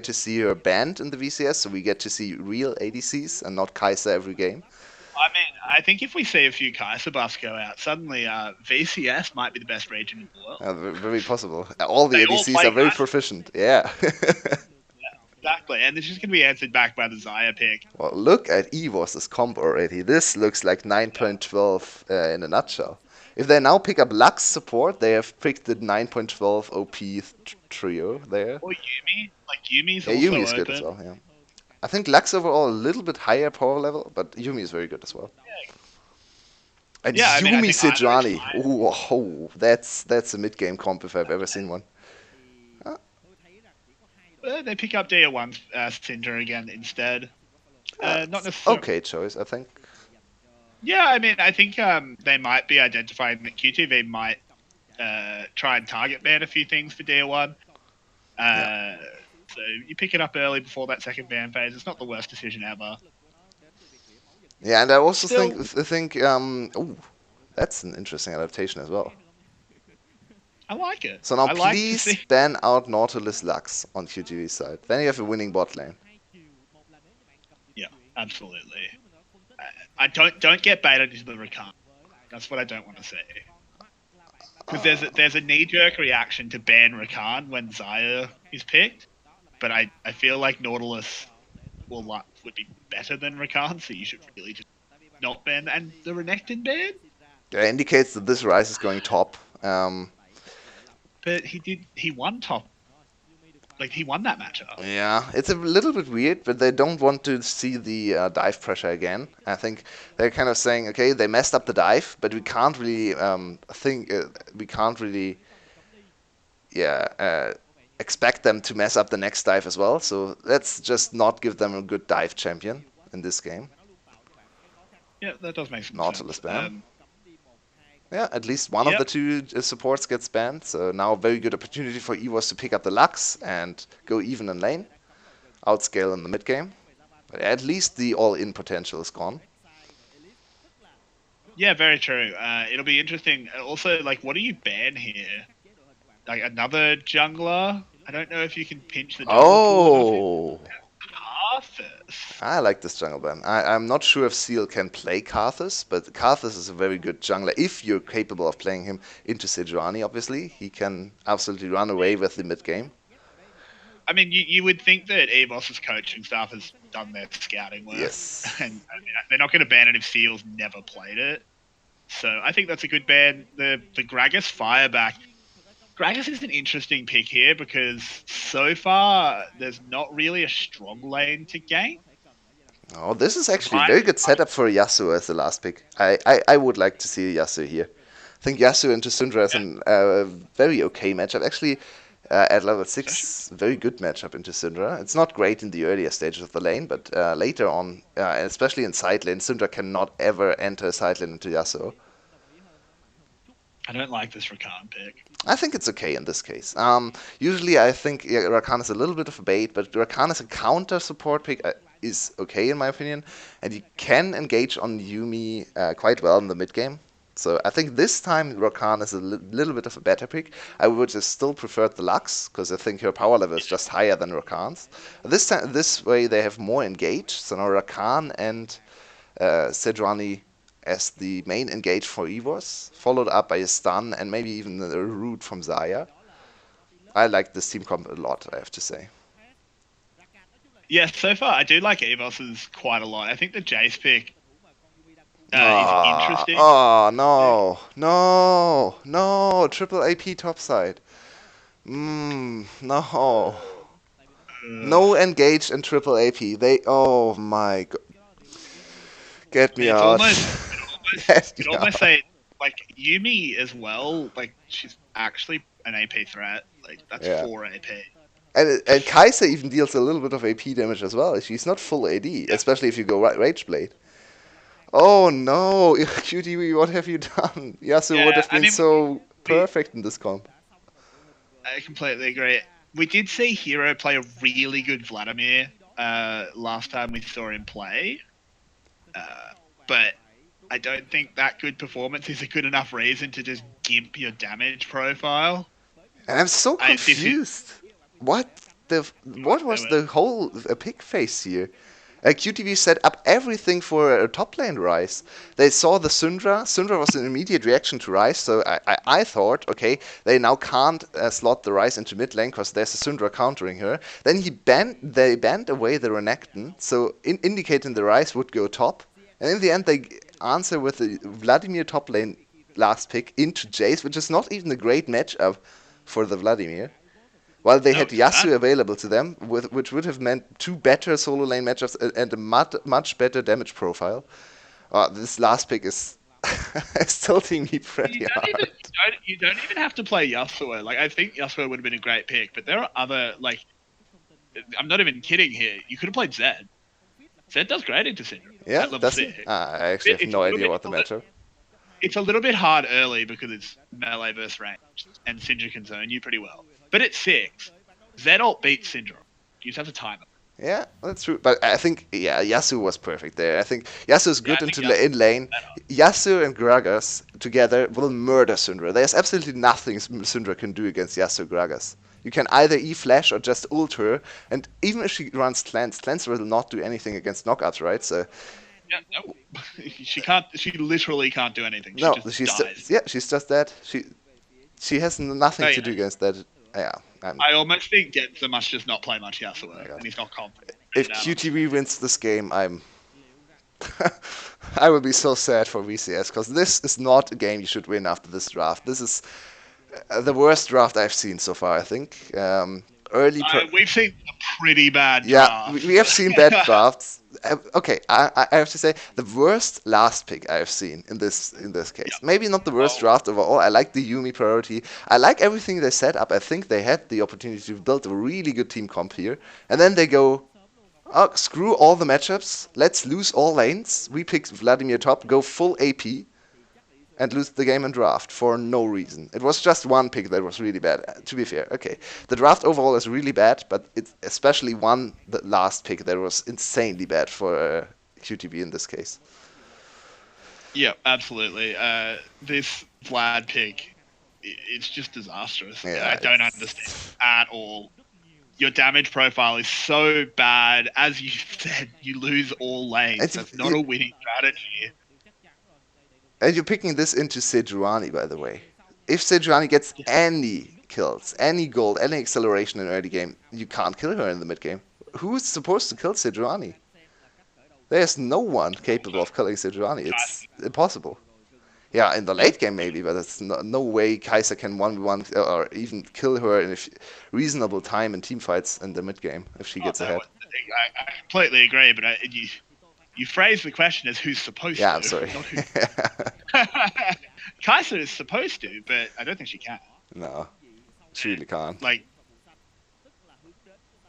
to see her banned in the VCS, so we get to see real ADCs and not Kai'Sa every game. I mean, I think if we see a few Kai'Sa buffs go out, suddenly VCS might be the best region in the world. Very possible. All the ADCs are very proficient. Yeah. Exactly, and this is going to be answered back by the Xayah pick. Well, look at EVOS's comp already. This looks like 9.12 in a nutshell. If they now pick up Lux support, they have picked the 9.12 OP trio there. Or Yuumi. Like, Yuumi's also Yuumi is good as well, yeah. I think Lux overall a little bit higher power level, but Yuumi is very good as well. Yeah. And yeah, Yuumi Sejuani. Oh, that's a mid-game comp if I've ever seen one. They pick up DR1 Syndra again instead. Not necessarily. Okay choice, I think. Yeah, I mean, I think they might be identifying that QTV might try and target ban a few things for DR1. So you pick it up early before that second ban phase. It's not the worst decision ever. Yeah, and I also think oh, that's an interesting adaptation as well. I like it. So now please ban out Nautilus Lux on QTV's side. Then you have a winning bot lane. Yeah, absolutely. I don't get baited into the Rakan. That's what I don't want to see. Because there's a knee-jerk reaction to ban Rakan when Xayah is picked, but I feel like Nautilus would be better than Rakan, so you should really just not ban and the Renekton ban. Yeah, indicates that this Rise is going top. But he won top, like he won that matchup. Yeah, it's a little bit weird, but they don't want to see the dive pressure again. I think they're kind of saying, okay, they messed up the dive, but we can't really we can't really, yeah, expect them to mess up the next dive as well. So let's just not give them a good dive champion in this game. Yeah, that does make some Nautilus sense. ban. Yeah, at least one of Yep. the two supports gets banned. So now a very good opportunity for EVOS to pick up the Lux and go even in lane. Outscale in the mid game. But at least the all-in potential is gone. Yeah, very true. It'll be interesting. Also, like, what do you ban here? Like another jungler? I don't know if you can pinch the jungle pool enough. Oh, Arthas. I like this jungle ban. I'm not sure if Seal can play Karthus, but Karthus is a very good jungler. If you're capable of playing him into Sejuani, obviously, he can absolutely run away with the mid game. I mean, you would think that EVOS's coaching staff has done their scouting work, Yes. and I mean, they're not going to ban it if Seal's never played it. So I think that's a good ban. The Gragas Fireback. Gragas is an interesting pick here because so far there's not really a strong lane to gain. Oh, this is actually a very good setup for Yasuo as the last pick. I would like to see Yasuo here. I think Yasuo into Syndra is a very okay matchup. Actually, at level 6, very good matchup into Syndra. It's not great in the earlier stages of the lane, but later on, especially in side lane, Syndra cannot ever enter side lane into Yasuo. I don't like this Rakan pick. I think it's okay in this case. Usually, I think Rakan is a little bit of a bait, but Rakan as a counter support pick is okay in my opinion, and you can engage on Yumi quite well in the mid game. So I think this time Rakan is a little bit of a better pick. I would just still prefer the Lux because I think her power level is just higher than Rakan's. This way they have more engage. So now Rakan and Sejuani as the main engage for EVOS, followed up by a stun and maybe even a root from Xayah. I like this team comp a lot, I have to say. Yeah, so far I do like EVOS's quite a lot. I think the Jace pick is interesting. Oh, no, triple AP topside. No. No engage and triple AP. Oh my god. Get me It's out. it almost say like Yumi as well. Like she's actually an AP threat. Like that's Yeah. 4 AP. And Kai'Sa even deals a little bit of AP damage as well. She's not full AD, especially if you go Rage Blade. Oh no, QTV, what have you done? Yasuo would have been so perfect in this comp. I completely agree. We did see Hero play a really good Vladimir last time we saw him play. But I don't think that good performance is a good enough reason to just gimp your damage profile. And I'm so confused. What was the whole pick phase here? QTV set up everything for a top lane Rise. They saw the Syndra. Syndra was an immediate reaction to Rise, so I thought, okay, they now can't slot the Rise into mid lane because there's a Syndra countering her. Then they banned away the Renekton, so indicating the Rise would go top. And in the end, they answer with the Vladimir top lane last pick into Jace, which is not even a great matchup for the Vladimir. While they had Yasuo available to them, which would have meant 2 better solo lane matchups and a much better damage profile. This last pick is tilting me pretty hard. You don't even have to play Yasuo. Like I think Yasuo would have been a great pick, but there are other like. I'm not even kidding here. You could have played Zed. Zed does great into Syndra. Yeah, does he? I actually have no idea what the matchup. It's a little bit hard early because it's melee versus range, and Syndra can zone you pretty well. But at 6, Zed ult beats Syndra. You just have to time it. Yeah, that's true. But I think, Yasuo was perfect there. I think Yasuo's good in lane. Yasuo and Gragas together will murder Syndra. There's absolutely nothing Syndra can do against Yasuo Gragas. You can either E-flash or just ult her, and even if she runs cleanse will not do anything against knockouts, right? So yeah, no. She can't. She literally can't do anything. No, she's just that. She has nothing to do against that. Yeah. I almost think Genza must just not play much Yasuo, and he's not confident. if down on QTV wins this game, I will be so sad for VCS because this is not a game you should win after this draft. This is the worst draft I've seen so far, I think. Early, We've seen some pretty bad yeah, we drafts. have seen bad drafts. Okay, I have to say the worst last pick I have seen in this case. Yeah. Maybe not the worst Oh, draft overall. I like the Yumi priority. I like everything they set up. I think they had the opportunity to build a really good team comp here, and then they go, oh, screw all the matchups. Let's lose all lanes. We pick Vladimir top, go full AP, and lose the game in draft for no reason. It was just one pick that was really bad. To be fair, okay, the draft overall is really bad, but it's especially the last pick that was insanely bad for QTB in this case. yeah, absolutely. This Vlad pick, it's just disastrous. Yeah, I don't understand at all. Your damage profile is so bad. As you said, you lose all lanes. That's not a winning strategy. And you're picking this into Sejuani, by the way. If Sejuani gets any kills, any gold, any acceleration in early game, you can't kill her in the mid game. Who is supposed to kill Sejuani? There's no one capable of killing Sejuani. It's impossible. Yeah, in the late game maybe, but it's no way Kaiser can 1v1 or even kill her in a reasonable time in team fights in the mid game if she gets ahead. I completely agree, but you phrase the question as who's supposed Yeah, to. I'm sorry. Not who. Kaiser is supposed to, but I don't think she can. No, she really can't. Like,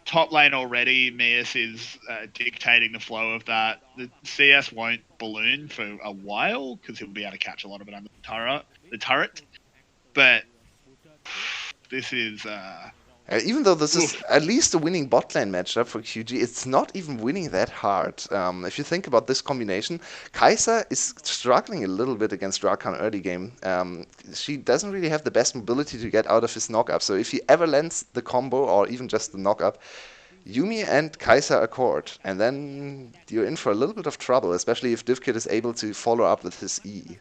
top lane already, Mias is dictating the flow of that. The CS won't balloon for a while because he'll be able to catch a lot of it under the turret. But this is... even though this is at least a winning bot lane matchup for QG, it's not even winning that hard. If you think about this combination, Kai'Sa is struggling a little bit against Rakan early game. She doesn't really have the best mobility to get out of his knock-up, so if he ever lands the combo or even just the knock-up, Yuumi and Kai'Sa accord, and then you're in for a little bit of trouble, especially if Divkit is able to follow up with his E.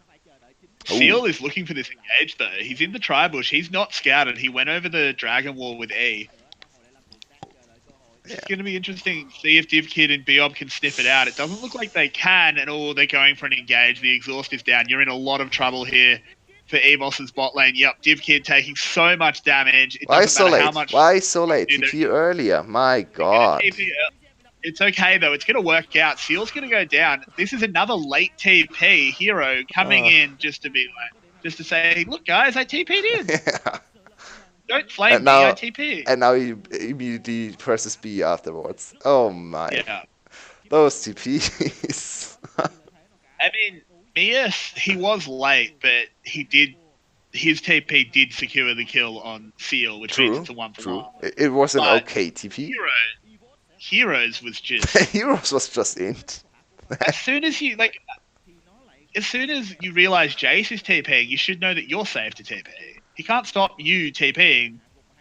Seal is looking for this engage though. He's in the tri-bush. He's not scouted. He went over the Dragon Wall with E. It's going to be interesting to see if DivKid and Biob can sniff it out. It doesn't look like they can, and they're going for an engage. The exhaust is down. You're in a lot of trouble here for EVOS's bot lane. Yep, DivKid taking so much damage. It Why doesn't so matter late? how much. Why so late? TP earlier. My God. It's okay though. It's going to work out. Seal's going to go down. This is another late TP hero coming in just to say, look guys, I TP'd in. Yeah. Don't flame me, I TP. And now you immediately presses B afterwards. Oh my. Yeah. Those TPs. I mean, Mias, he was late, but his TP did secure the kill on Seal, which means it's a 1-for-1. It was an okay TP. Heroes was just... Heroes was just int. as soon as you realize Jace is TPing, you should know that you're safe to TP. He can't stop you TPing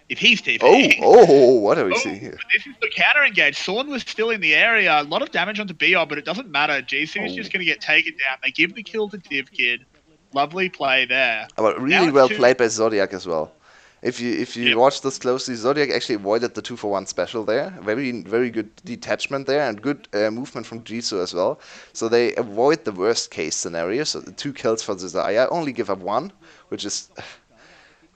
if he's TPing. Oh, what are we seeing here? This is the counter engage. Sorn was still in the area. A lot of damage onto Biob, but it doesn't matter. Jisoo is just going to get taken down. They give the kill to DivKid. Lovely play there. But really well played by Zodiac as well. If you watch this closely, Zodiac actually avoided the 2-for-1 special there. Very good detachment there and good movement from Jisoo as well. So they avoid the worst case scenario. So 2 kills for Zaya, only give up 1, which is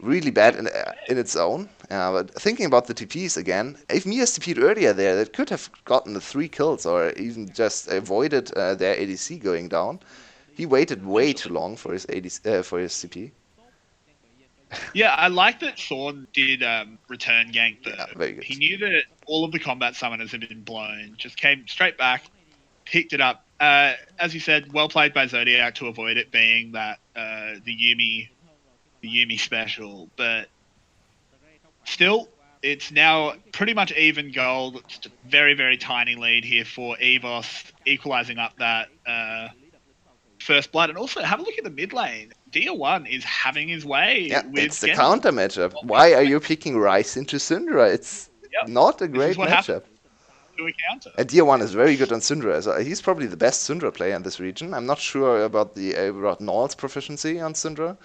really bad in its own. But thinking about the TPs again, if Mia's TP'd earlier there, that could have gotten the 3 kills or even just avoided their ADC going down. He waited way too long for his CP. Yeah, I like that Thorn did return gank though. Yeah, very good. He knew that all of the combat summoners had been blown, just came straight back, picked it up. As you said, well played by Zodiac to avoid it being that the Yuumi special, but still, it's now pretty much even gold. Just a very, very tiny lead here for EVOS, equalizing up that first blood. And also, have a look at the mid lane. Dia1 is having his way. Yeah, with it's the counter matchup. Why are you picking Rice into Syndra? It's not a great matchup. To a counter. And Dia1 is very good on Syndra. So he's probably the best Syndra player in this region. I'm not sure about Null's proficiency on Syndra.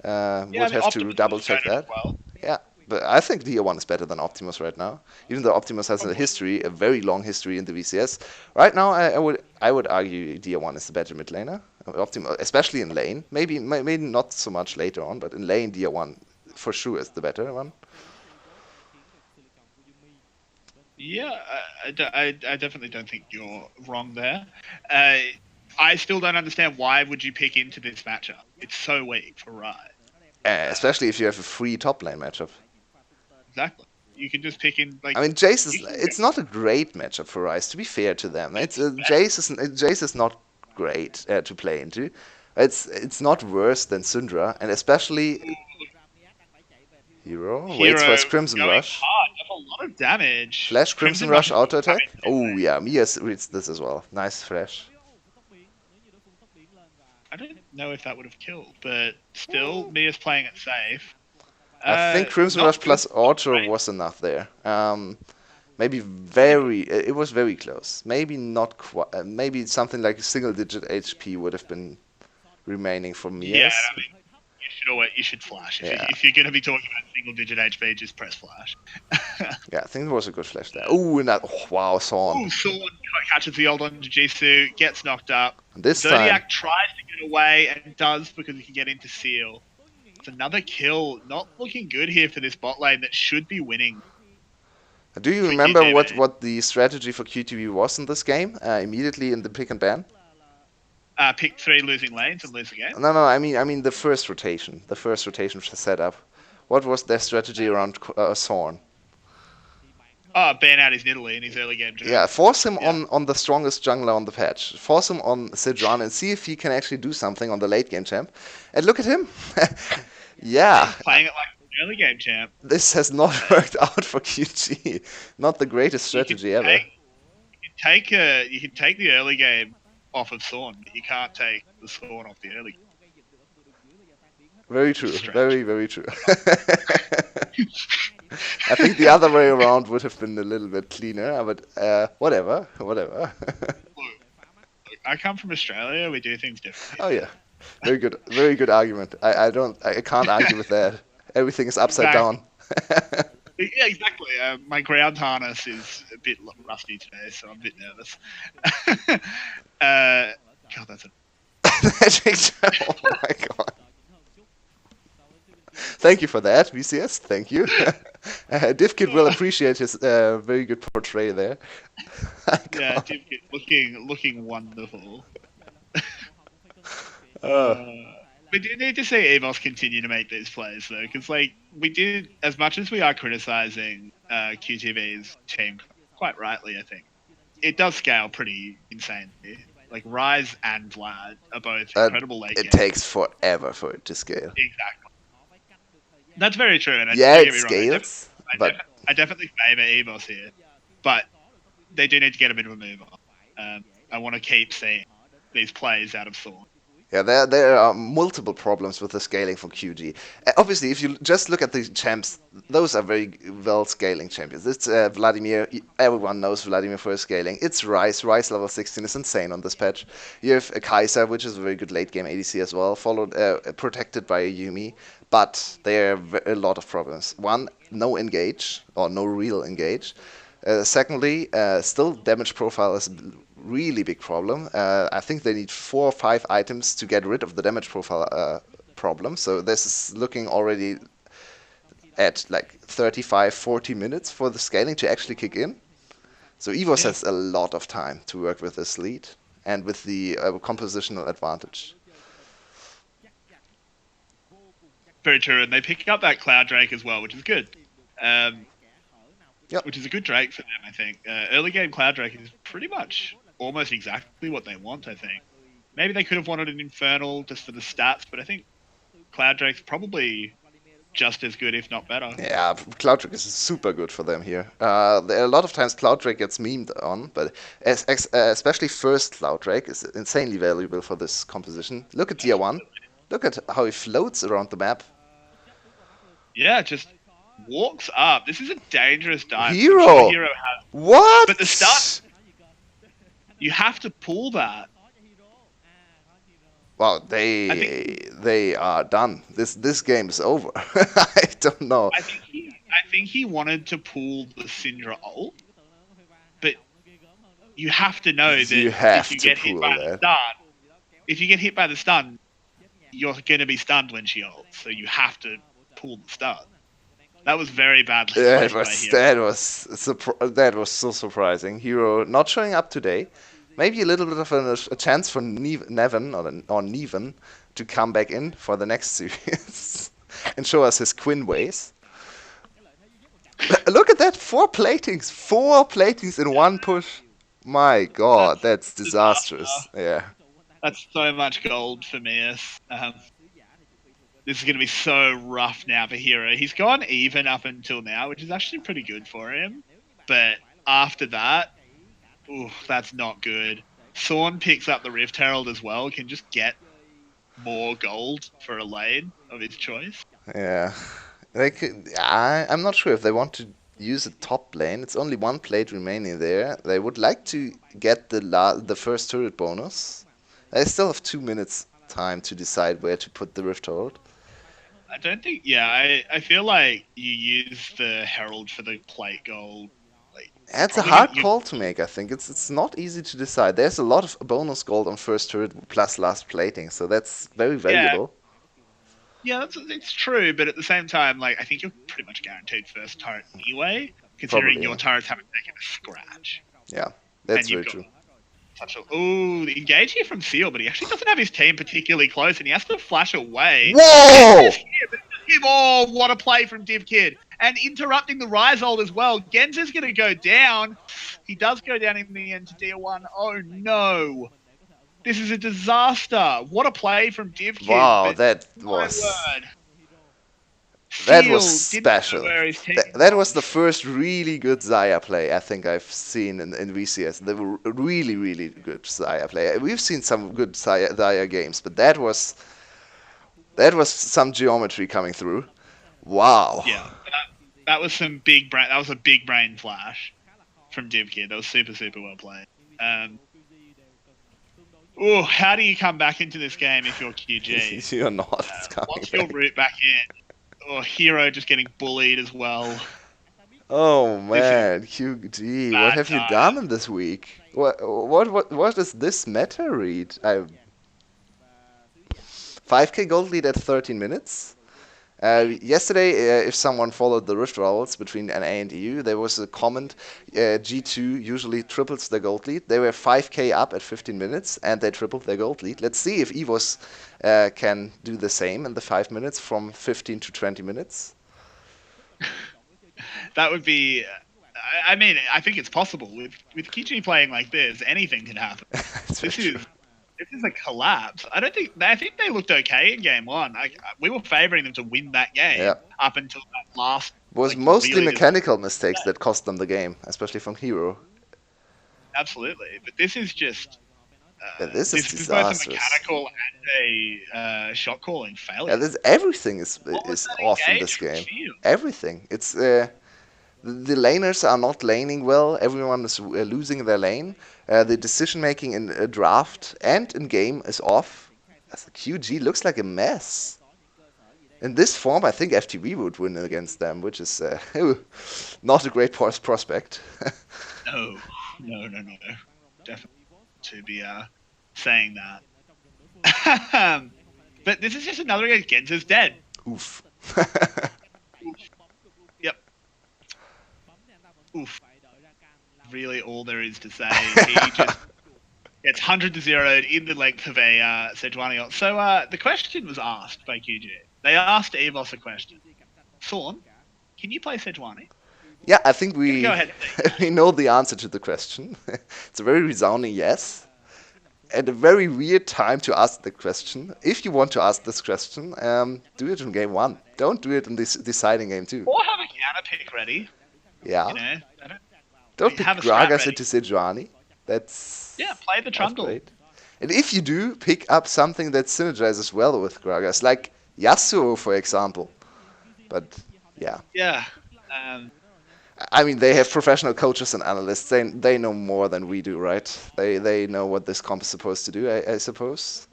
Would have to double check that. Well. Yeah, but I think Dia1 is better than Optimus right now. Even though Optimus has a very long history in the VCS. Right now, I would argue Dia1 is the better mid laner. Optimus, especially in lane. Maybe not so much later on, but in lane, Dia1 for sure is the better one. Yeah, I definitely don't think you're wrong there. I still don't understand why would you pick into this matchup. It's so weak for Rise. Especially if you have a free top lane matchup. Exactly. You can just pick in like. I mean, Jace is. It's not a great matchup for Rise. To be fair to them, Jace is not great to play into. It's not worse than Syndra, and especially Hero waits for his Crimson going Rush. hard, does a lot of damage. Flash Crimson Rush is auto attack. coming Oh yeah, Mia's reads this as well. Nice flash. I don't know if that would have killed, but still, Mia's playing it safe. I think Crimson not Rush good, plus not auto great. was enough there. Maybe very. It was very close. Maybe not quite. Maybe something like a single-digit HP would have been remaining for Yeah, Mia's. I mean, you should flash. Yeah. If you're going to be talking about single-digit HP, just press flash. Yeah, I think it was a good flash there. Oh, and that. Oh, wow, Sawn. Ooh, Sawn catches the old on Jujitsu, gets knocked up. This Zodiac time. tries to get away and does because he can get into Seal. It's another kill. Not looking good here for this bot lane that should be winning. Do you for remember QTV. what the strategy for QTV was in this game? Immediately in the pick and ban. Pick 3 losing lanes and lose the game. No, I mean the first rotation. The first rotation setup. What was their strategy around Sawn? Oh, ban out his Nidalee in his early game. Yeah, force him on the strongest jungler on the patch. Force him on Sidran and see if he can actually do something on the late game champ. And look at him. Yeah. Playing it like an early game champ. This has not worked out for QG. Not the greatest strategy ever. You can take the early game off of Sawn, but you can't take the Sawn off the early game. Very true. Very, very true. I think the other way around would have been a little bit cleaner, but whatever. Look, I come from Australia. We do things differently. Oh yeah, very good argument. I can't argue with that. Everything is upside down. Yeah, exactly. My ground harness is a bit rusty today, so I'm a bit nervous. God, that's a oh my god. Thank you for that, VCS. Thank you. Divkid will appreciate his very good portray there. Yeah, Divkid looking wonderful. We do need to see EVOS continue to make these plays though, because like we did, as much as we are criticizing QTV's team quite rightly, I think it does scale pretty insanely. Like Rise and Vlad are both incredible late It game. takes forever for it to scale. Exactly. That's very true. And yeah, it scales. I definitely favour EVOS here, but they do need to get a bit of a move on. I want to keep seeing these plays out of Thorn. Yeah, there are multiple problems with the scaling for QG. Obviously, if you just look at the champs, those are very well scaling champions. It's Vladimir. Everyone knows Vladimir for his scaling. It's Rice. Rice level 16 is insane on this patch. You have a Kai'Sa, which is a very good late game ADC as well, followed protected by a Yuumi. But there are a lot of problems. One, no engage or no real engage. Secondly, still damage profile is really big problem. I think they need 4 or 5 items to get rid of the damage profile problem. So this is looking already at like 35, 40 minutes for the scaling to actually kick in. So EVOS has a lot of time to work with this lead and with the compositional advantage. Very true, and they pick up that Cloud Drake as well, which is good. Which is a good Drake for them, I think. Early game Cloud Drake is pretty much almost exactly what they want, I think. Maybe they could have wanted an Infernal just for the stats, but I think Cloud Drake's probably just as good, if not better. Yeah, Cloud Drake is super good for them here. There are a lot of times Cloud Drake gets memed on, but especially first Cloud Drake is insanely valuable for this composition. Look at Tier 1. Look at how he floats around the map. Yeah, just walks up. This is a dangerous dive. Hero! Sure Hero has. What? But the start, you have to pull that. Well, they are done. This game is over. I don't know. I think I think he wanted to pull the Syndra ult, but you have to know that You if have you to get hit pull by the that. stun, you're going to be stunned when she ults. So you have to pull the stun. That was very badly played by Hero. That was so surprising. Hero not showing up today. Maybe a little bit of a chance for Nevin or Neven to come back in for the next series and show us his Quinn ways. Look at that, 4 platings in one push. My God, that's disastrous. Yeah. That's so much gold for Mias. This is going to be so rough now for Hero. He's gone even up until now, which is actually pretty good for him. But after that, ooh, that's not good. Sorn picks up the Rift Herald as well, can just get more gold for a lane of his choice. Yeah. I'm not sure if they want to use a top lane. It's only 1 plate remaining there. They would like to get the first turret bonus. They still have 2 minutes time to decide where to put the Rift Hold. I don't think. Yeah, I feel like you use the Herald for the plate gold. Like, It's a probably gonna hard you. call to make, I think. It's not easy to decide. There's a lot of bonus gold on first turret plus last plating, so that's very Yeah, valuable. yeah, it's true. But at the same time, like I think you're pretty much guaranteed first turret anyway, considering Probably, your yeah. turrets haven't taken a scratch, Yeah, that's and you've very got true. such a the engage here from Seal, but he actually doesn't have his team particularly close, and he has to flash away. Gens Whoa! is here, but oh, what a play from Div Kid, and interrupting the Rise ult as well. Gens is going to go down. He does go down in the end to Tier 1. Oh no. This is a disaster. What a play from Div Kid, Wow, but my word. that was Seal didn't know special. where his team That was was. the first really good Zaya play I think I've seen in VCS. They were really, really good Zaya play. We've seen some good Zaya games, but that was some geometry coming through. Wow. Yeah, that was some big brain. That was a big brain flash from Div Kid. That was super, super well played. Oh, how do you come back into this game if you're QG? You're not coming What's your back. route back in? Or Hero just getting bullied as well. Oh This is man, QG, what bad have you time. done in this week? What does this meta read? 5k gold lead at 13 minutes. Yesterday, if someone followed the Rift Rolls between NA and EU, there was a comment, G2 usually triples their gold lead. They were 5k up at 15 minutes, and they tripled their gold lead. Let's see if EVOS can do the same in the 5 minutes from 15 to 20 minutes. That would be. I mean, I think it's possible with QG playing like this. Anything can happen. That's very This true. is this is a collapse. I think they looked okay in game 1. We were favoring them to win that Yeah. game up until that last. Was Like mostly really mechanical mistakes that cost them the game, especially from Hero. absolutely, but this is just Yeah, this is this is both a disastrous. mechanical and a shot calling Yeah, failure. everything What was is that off in this engage from game. Field? Everything. It's the laners are not laning well. Everyone is losing their lane. The decision making in a draft and in game is off. As the QG looks like a mess. In this form, I think FTV would win against them, which is not a great prospect. No, no. Definitely to be saying that. But this is just another against is dead. Oof. Yep. Oof. Really, all there is to say. He just gets 100 to 0'd in the length of a Sejuani. So the question was asked by QG. They asked EVOS a question. Thorn, can you play Sejuani? Yeah, I think Go ahead, please. we know the answer to the question. It's a very resounding yes. And a very weird time to ask the question. If you want to ask this question, do it in game 1. Don't do it in this deciding game 2. Or have a counter pick ready. Yeah. You know, Don't pick have a strat Gragas ready. into Sejuani. Yeah, That's play the not Trundle. great. And if you do, pick up something that synergizes well with Gragas, like Yasuo, for example. But yeah. Yeah. I mean, they have professional coaches and analysts. They know more than we do, right? They know what this comp is supposed to do, I suppose.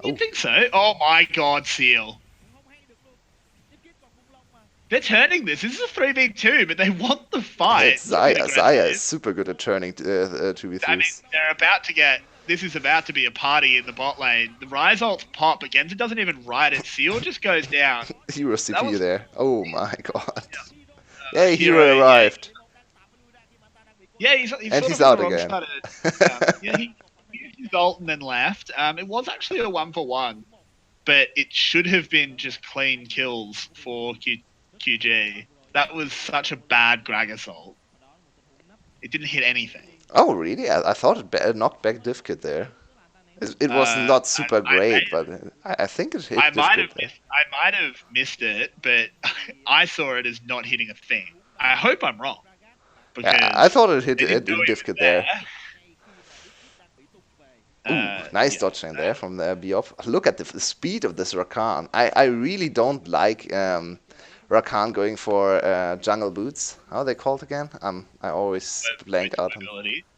You Oh, think so? Oh my god, Seal. They're turning this. This is a 3v2, but they want the fight. It's Look a bit Zaya. Zaya is aggressive. super good at turning I mean, 2v3s. they're about to get. This is about to be a party in the bot lane. The Rise ults pop, but Genza doesn't even ride it. Seal just goes down. Hero That CPU was there. Oh my god. Yay, Hero. Hero Yeah, arrived. yeah. He's And sort he's of on the out wrong again. side of it. Yeah, he used his ult and then left. It was actually a 1-for-1, but it should have been just clean kills for QG. That was such a bad Gragas ult. It didn't hit anything. Oh, really? I thought it knocked back Divkit there. It was not super great, but I think it hit Divkit there. I might have missed it, but I saw it as not hitting a thing. I hope I'm wrong Yeah, I because thought it hit they didn't know he was Divkit there. Ooh, there. nice dodging there from the Bioff. Look at the speed of this Rakan. I really don't like Rakan going for jungle boots. How are they called again? I always blank out on.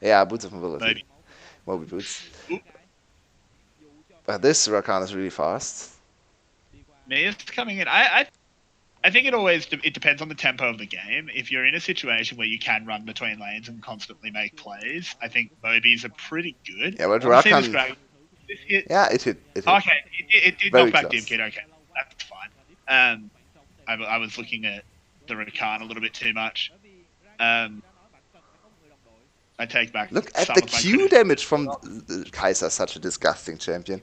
Yeah, boots of mobility. Moby boots. But this Rakan is really fast. Mia's coming in. I think it depends on the tempo of the game. If you're in a situation where you can run between lanes and constantly make plays, I think Mobies are pretty good. Yeah, but Rakan. Yeah, it hit. Okay, it did Very knock back close. Divkit. Okay, that's fine. I was looking at the Rakan a little bit too much. I take back. Look at the Q damage from Kai'Sa, such a disgusting champion.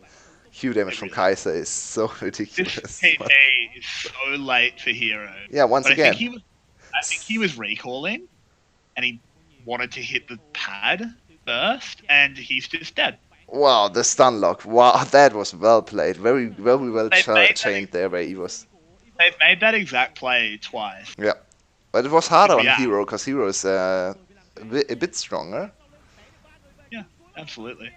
Q damage from Kai'Sa is so ridiculous. This PT is so late for Hero. Yeah, once again. I think he was recalling, and he wanted to hit the pad first, and he's just dead. Wow, the stun lock. Wow, that was well played. Very well chained there by EVOS. They've made that exact play twice. Yeah, but it was harder on Hero because Hero is a bit stronger. Yeah, absolutely.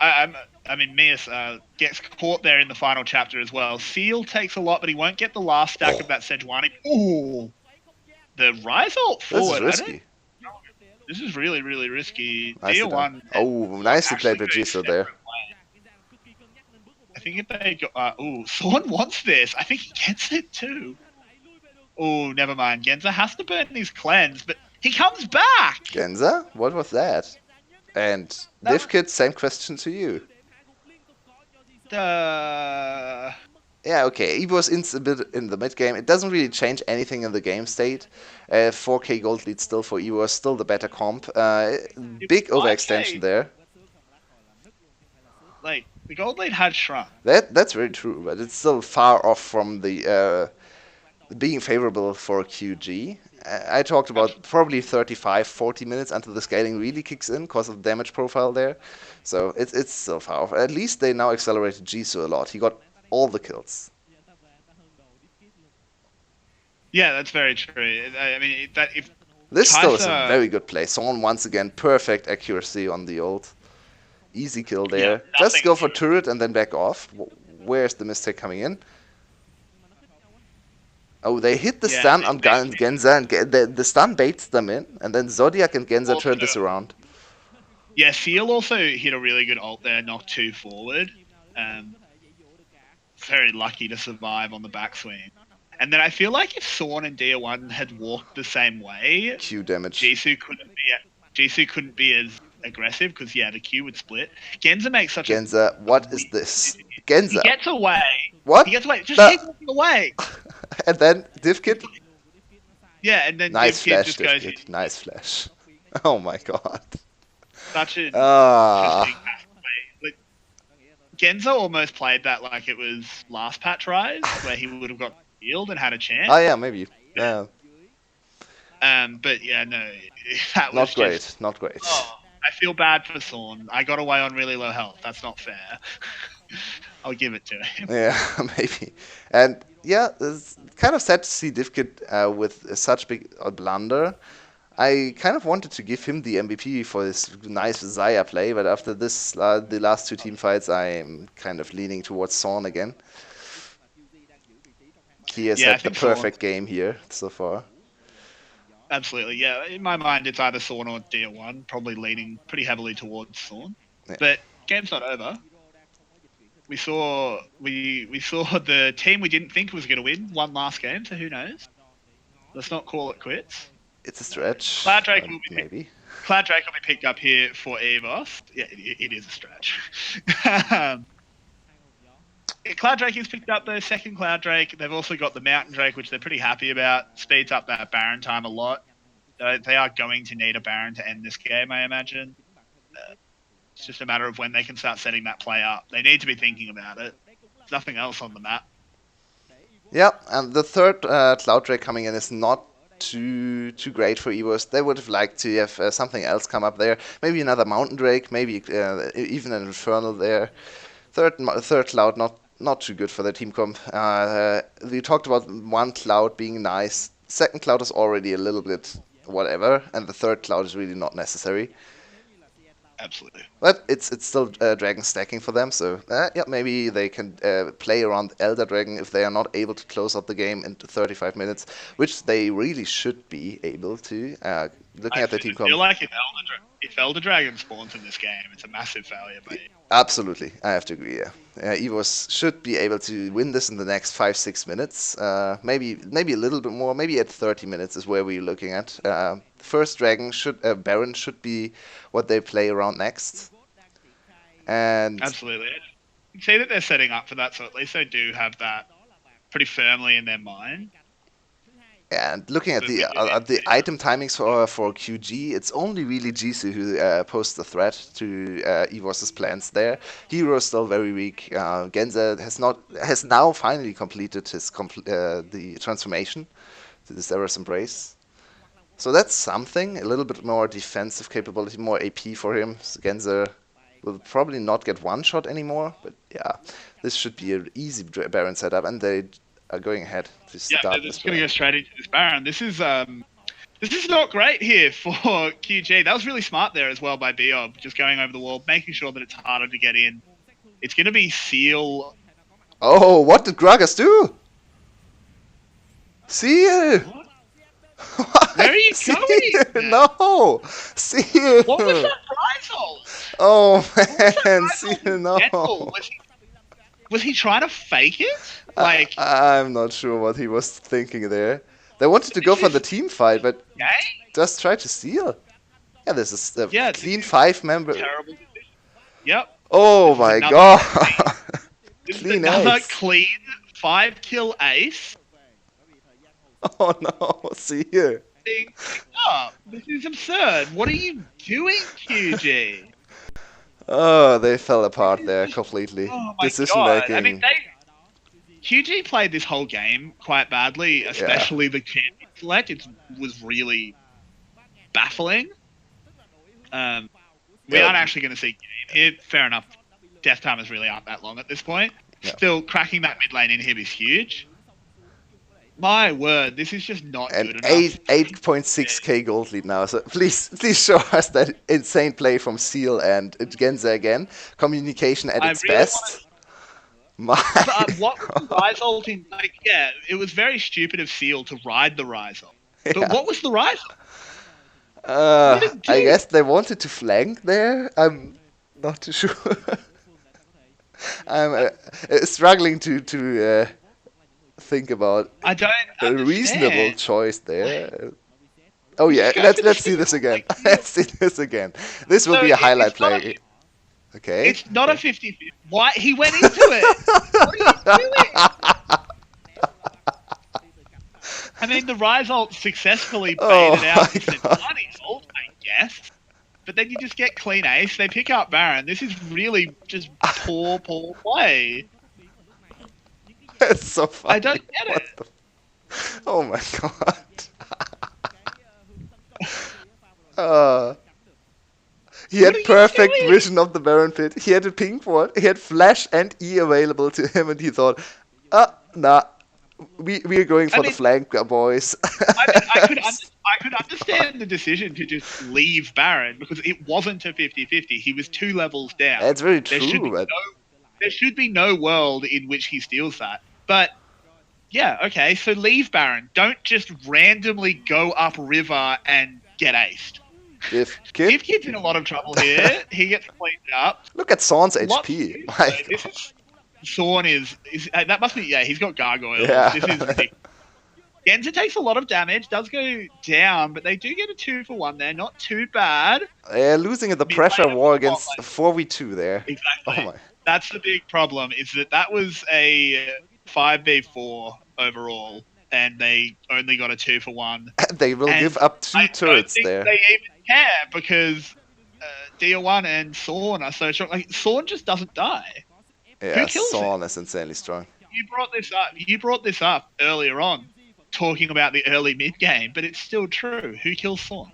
I mean, Mias gets caught there in the final chapter as well. Seal takes a lot, but he won't get the last stack of that Sejuani. Ooh, the Rise ult forward. This is risky. This is really risky. Nicely done. Oh, nicely played by Jisoo there. I think if they go, someone wants this. I think he gets it too. Oh, never mind. Genza has to burn his cleanse, but he comes back. Genza? What was that? And Divkit, same question to you. Yeah, okay. EVOS a bit in the mid game. It doesn't really change anything in the game state. 4k gold lead still for EVOS, still the better comp. Big overextension there. Like, the gold lead had shrunk. That's very true, but it's still far off from the being favorable for QG. I talked about probably 35, 40 minutes until the scaling really kicks in because of the damage profile there. So it's still far off. At least they now accelerated Jisoo a lot. He got all the kills. Yeah, that's very true. I mean, this still is a very good play. Someone once again perfect accuracy on the ult. Easy kill there. Yeah, just go for turret and then back off. Where's the mistake coming in? Oh, they hit the stun on Genza, and the stun baits them in, and then Zodiac and Genza turned this around. Yeah, Seal also hit a really good ult there, knocked 2 forward. Very lucky to survive on the backswing. And then I feel like if Sorn and Dia1 had walked the same way, Q damage. Jisoo couldn't be as aggressive because the Q would split. Genza makes such Genza, what is this? Genza. He gets away. What? He gets away. Just keep walking away. And then Divkit. Yeah, and then nice Divkit flash, just Divkit. goes. Nice flash. Oh my god. Such an interesting like, Genza almost played that like it was last patch Rise, where he would have got healed and had a chance. Oh yeah, maybe. Yeah. But yeah, no, that was not great. Just, not great. Oh, I feel bad for Sorn. I got away on really low health. That's not fair. I'll give it to him. Yeah, maybe. And yeah, it's kind of sad to see Divkit with such big blunder. I kind of wanted to give him the MVP for his nice Zaya play, but after this, the last 2 team fights, I'm kind of leaning towards Sorn again. He has had the perfect game here so far. Absolutely, yeah. In my mind, it's either Sorn or Dia1, probably leaning pretty heavily towards Sorn. Yeah. But game's not over. We saw the team we didn't think was going to win one last game, so who knows? Let's not call it quits. It's a stretch. Cloud Drake will be Maybe. Cloud Drake will be picked up here for EVOS. Yeah, it is a stretch. Cloud Drake is picked up though. Second Cloud Drake. They've also got the Mountain Drake, which they're pretty happy about. Speeds up that Baron time a lot. They are going to need a Baron to end this game, I imagine. It's just a matter of when they can start setting that play up. They need to be thinking about it. There's nothing else on the map. Yeah, and the third Cloud Drake coming in is not too great for EVOS. They would have liked to have something else come up there. Maybe another Mountain Drake, maybe even an Infernal there. Third Cloud, not too good for the team comp. We talked about one Cloud being nice. Second Cloud is already a little bit whatever, and the third Cloud is really not necessary. Absolutely. But it's still Dragon stacking for them, so yeah, maybe they can play around Elder Dragon if they are not able to close out the game into 35 minutes, which they really should be able to. Looking at the team comp. I feel like if Elder Dragon spawns in this game, it's a massive failure. Absolutely, I have to agree. Yeah, EVOS should be able to win this in the next 5-6 minutes. Maybe a little bit more. Maybe at 30 minutes is where we're looking at. First Dragon Baron should be what they play around next. And absolutely, you can see that they're setting up for that, so at least they do have that pretty firmly in their mind. And looking at the item timings for QG, it's only really Jisoo who posed a threat to EVOS's plans there. Hero is still very weak. Genza has now finally completed his the transformation to the Zera's Embrace. So that's something, a little bit more defensive capability, more AP for him. So Genza will probably not get one shot anymore, but yeah, this should be an easy Baron setup, and they are going ahead to start. Yeah, they're just going to go straight into this Baron. This is not great here for QG. That was really smart there as well by Biob, just going over the wall, making sure that it's harder to get in. It's going to be Seal. Oh, what did Gragas do? Seal! What? Where are you going? No! Seal! What was that Rizal? Oh man, Seal, no! Was he trying to fake it? Like I'm not sure what he was thinking there. They wanted to go for the team fight, but just try to steal. Yeah, this is a clean 5-member. Terrible decision. Yep. Oh my god! Clean ace. Clean 5-kill ace. Oh no, see here. This is absurd. What are you doing, QG? Oh, they fell apart there completely. Oh my Decision god. making. I mean, QG played this whole game quite badly, especially the champion select. It was really baffling. We aren't actually going to see game here. Fair enough. Death timers really aren't that long at this point. Still, cracking that mid lane inhib is huge. My word, this is just not good enough. 8.6k gold lead now. So please show us that insane play from Seal and Genza again. Communication at its best. What was the Rise ulting? Like, yeah, it was very stupid of Seal to ride the Rise ult. But what was the Rise ult? I guess they wanted to flank there. I'm not too sure. I'm struggling to think about a reasonable choice there. Oh yeah, let's see this again. Let's see this again. This will be a highlight play. Okay. It's not a 50-50. Why? He went into it. What are you doing? I mean, the Rise ult successfully baited out the Sentani's ult, I guess. But then you just get clean ace. They pick up Baron. This is really just poor play. It's so funny. I don't get it. Oh my god. He had perfect vision of the Baron pit. He had a pink ward. He had flash and E available to him, and he thought, nah, we are going for the flank, boys. I could understand the decision to just leave Baron because it wasn't a 50-50. He was 2 levels down. That's very true. There should be no world in which he steals that. But, yeah, okay, so leave Baron. Don't just randomly go up river and get aced. If Kid's in a lot of trouble here, he gets cleaned up. Look at Sawn's HP. Sawn is that must be, he's got gargoyles. Yeah. This is ridiculous. Genza takes a lot of damage, does go down, but they do get a 2-for-1 there. Not too bad. Losing in the Mid pressure laner war for bot against lane. 4v2 there. Oh Exactly. my. That's the big problem, is that was a 5v4 overall, and they only got a 2-for-1. They will give And up I 2 don't turrets think there. they even care because Dia1 and Sorn are so strong. Like, Sorn just doesn't die. Yeah, Who kills it? Sawn is insanely strong. You brought this up. You brought this up earlier on, talking about the early mid game, but it's still true. Who kills Sorn?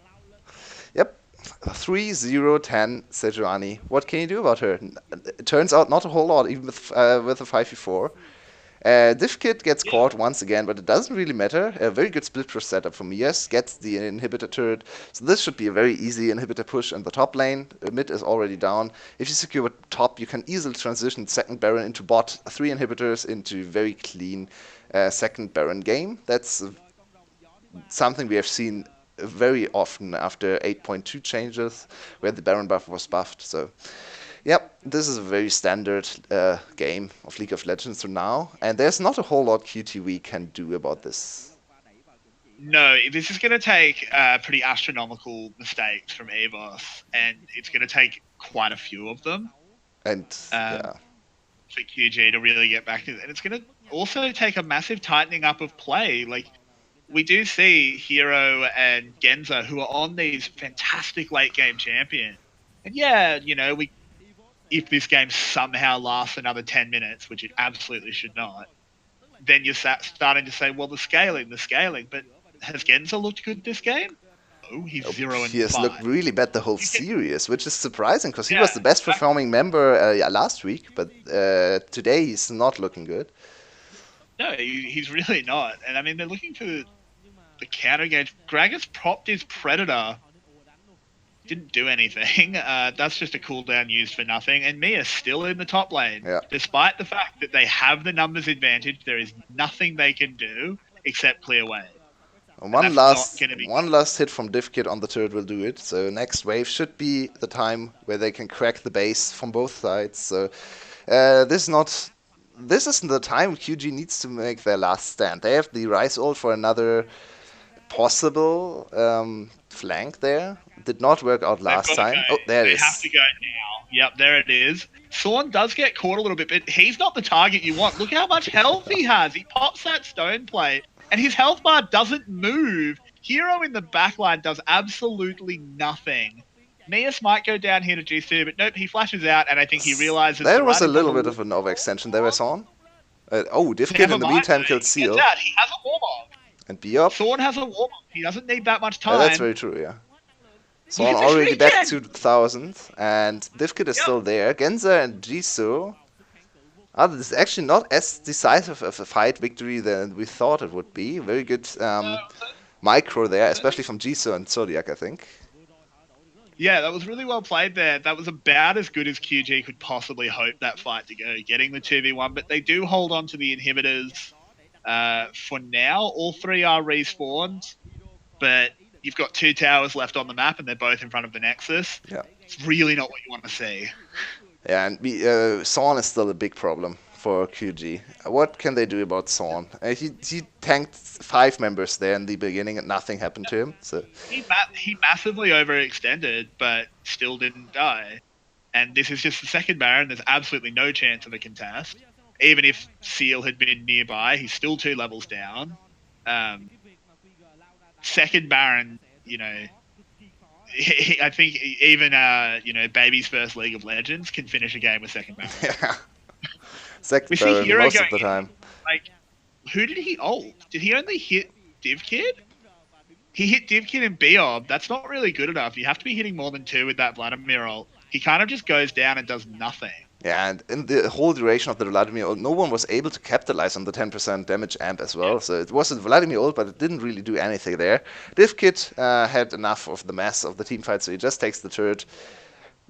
Yep. 3-0-10 Sejuani. What can you do about her? It turns out not a whole lot, even with a 5v4. Divkit gets Yeah. caught once again, but it doesn't really matter. A very good split push setup from Mias, gets the inhibitor turret. So this should be a very easy inhibitor push in the top lane. Mid is already down. If you secure top, you can easily transition second Baron into bot, 3 inhibitors into very clean second Baron game. That's something we have seen very often after 8.2 changes, where the Baron buff was buffed. So yep, this is a very standard game of League of Legends for now, and there's not a whole lot QTV can do about this. No, this is going to take pretty astronomical mistakes from EVOS, and it's going to take quite a few of them And um, yeah, for QG to really get back to it. And it's going to also take a massive tightening up of play. Like, we do see Hero and Genza, who are on these fantastic late game champions. And yeah, if this game somehow lasts another 10 minutes, which it absolutely should not, then you're starting to say, well, the scaling. But has Genza looked good this game? Oh, he's he has looked 0-5. really bad the whole You can, series, which is surprising because he yeah, was the best exactly. performing member last week, but today he's not looking good. No, he's really not. And I mean, they're looking for the counter gauge. Gragas propped his Predator. Didn't do anything. That's just a cooldown used for nothing. And Mia's still in the top lane. Yeah. Despite the fact that they have the numbers advantage, there is nothing they can do except clear wave. And One that's not last going to be one last hit from Divkit on the turret will do it. So next wave should be the time where they can crack the base from both sides. So this isn't the time QG needs to make their last stand. They have the Rise ult for another possible flank there. Did not work out They've last got to go. time. Oh, there it They have to is. go now. Yep, there it is. Sorn does get caught a little bit, but he's not the target you want. Look how much health he has. He pops that stone plate, and his health bar doesn't move. Hero in the backline does absolutely nothing. Mias might go down here to G2, but nope, he flashes out, and I think he realizes There the was a writing's on little the bit wall. of an overextension there, I saw. Oh, Divkit Never in the mind, meantime though. killed He gets Seal out. He has a warm-up. and Biop. Sorn has a warm-up. He doesn't need that much That's time. very true, yeah. Look Son at this already back regen! to 1000, and Divkit is Yep. still there. Genza and Jisoo. This is actually not as decisive of a fight victory than we thought it would be. Very good micro there, especially from Jisoo and Zodiac, I think. Yeah, that was really well played there. That was about as good as QG could possibly hope that fight to go, getting the 2v1. But they do hold on to the inhibitors for now. All three are respawned, but you've got 2 towers left on the map, and they're both in front of the Nexus. Yeah. It's really not what you want to see. Yeah, and Son is still a big problem for QG. What can they do about Son? He tanked 5 members there in the beginning and nothing happened to him. So He massively overextended, but still didn't die. And this is just the second Baron. There's absolutely no chance of a contest. Even if Seal had been nearby, he's still 2 levels down. Second Baron, I think even Baby's first League of Legends can finish a game with second Baron. yeah, We second see Baron Hero most going of the time. like, who did he ult? Did he only hit DivKid? He hit DivKid and Beob. That's not really good enough. You have to be hitting more than 2 with that Vladimir ult. He kind of just goes down and does nothing. Yeah, and in the whole duration of the Vladimir ult, no one was able to capitalize on the 10% damage amp as well. So it was a Vladimir ult, but it didn't really do anything there. Divkit had enough of the mess of the team fight, so he just takes the turret.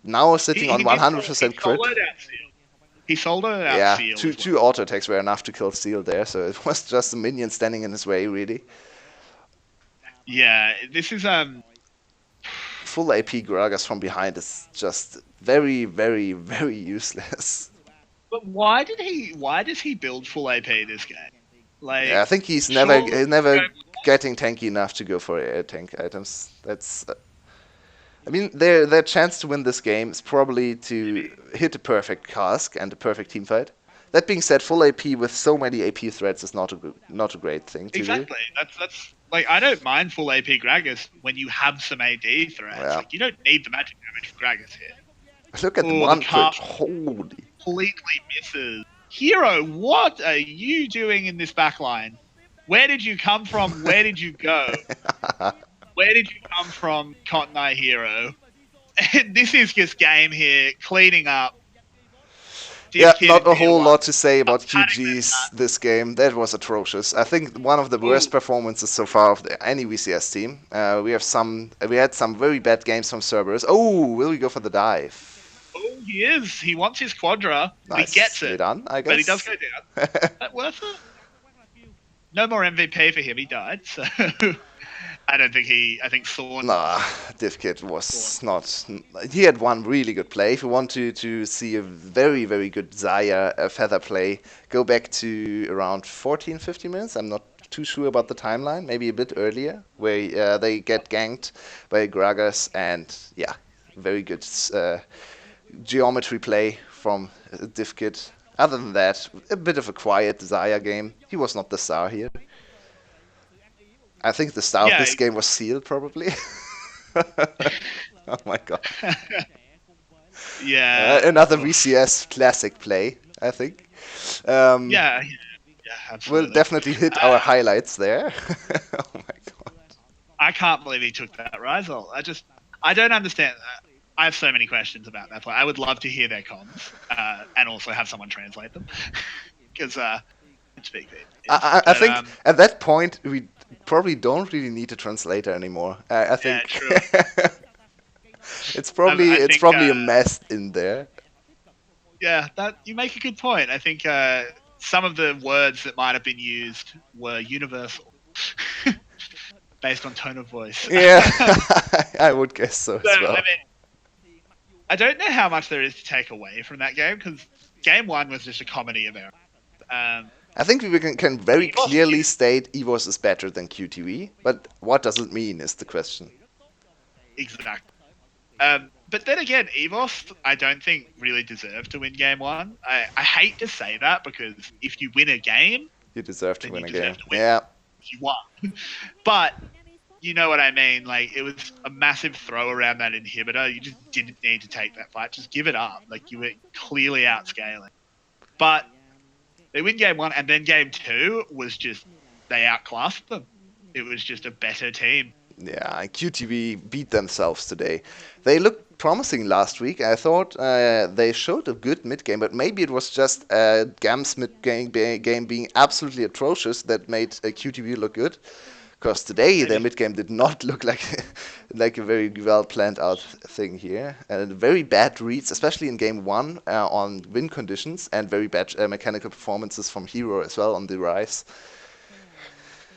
Now sitting on 100% crit. He soloed out Yeah, Seal. two auto attacks were enough to kill Seal there, so it was just a minion standing in his way, really. Yeah, this is full AP Gragas from behind is just very, very, very useless. But why does he build full AP this game? Yeah, I Like, think he's never sure, never getting tanky enough to go for tank items. That's I mean, their chance to win this game is probably to hit a perfect cask and a perfect team fight. That being said, full AP with so many AP threats is not a great thing to do. exactly. That's like I don't mind full AP Gragas when you have some AD threats. Yeah. Like you don't need the magic damage for Gragas here. Look at the Oh, the one crit. cast Holy. completely misses. Hero, what are you doing in this backline? Where did you come from? Where did you go? Where did you come from, Cotton Eye Hero? And this is just game here, cleaning up. Yeah, Div Kid not in a tier whole one. lot to say about Panic QG's this game. That was atrocious. I think one of the Oh, worst performances so far of any VCS team. We had some very bad games from Cerberus. Oh, will we go for the dive? oh, he is. He wants his Quadra. He gets Nicely it, done, I but he does guess. go down. That worth it? No more MVP for him. He died, so I don't think he. I think Thorn. Nah, Divkit was not. He had one really good play. If you want to see a very, very good Zaya feather play, go back to around 14, 15 minutes. I'm not too sure about the timeline. Maybe a bit earlier, where they get ganked by Gragas, and yeah, very good geometry play from Divkit. Other than that, a bit of a quiet Zaya game. He was not the star here. I think the star of Yeah. this game was sealed, probably. Oh my god. Yeah. Another Oof. VCS classic play, I think. Um, Yeah. Yeah. we'll Absolutely. definitely hit our Uh, highlights there. Oh my god. I can't believe he took that Rizal. I don't understand. I have so many questions about that play. I would love to hear their cons and also have someone translate them because I don't speak Vietnamese. I But think at that point we probably don't really need a translator anymore. I yeah, think true. it's I think probably a mess in there. yeah, that you make a good point. I think some of the words that might have been used were universal based on tone of voice. Yeah, I would guess so So as I well. mean, I don't know how much there is to take away from that game because game one was just a comedy of errors. Um, I think we can very EVOS clearly state EVOS is better than QTV, but what does it mean is the question. exactly. But then again, EVOS, I don't think really deserved to win game one. I hate to say that because if you win a game, You deserve to then win you a deserve game. to win. Yeah, You won. But you know what I mean? Like, it was a massive throw around that inhibitor. You just didn't need to take that fight. Just give it up. Like, you were clearly outscaling. But they win game one, and then game two was just, they outclassed them. It was just a better team. yeah. QTV beat themselves today. They looked promising last week. I thought they showed a good mid game, but maybe it was just Gam's mid game being absolutely atrocious that made QTV look good. Because today their Maybe. mid game did not look like like a very well planned out thing here, and very bad reads, especially in game one on win conditions, and very bad mechanical performances from Hero as well on the rise.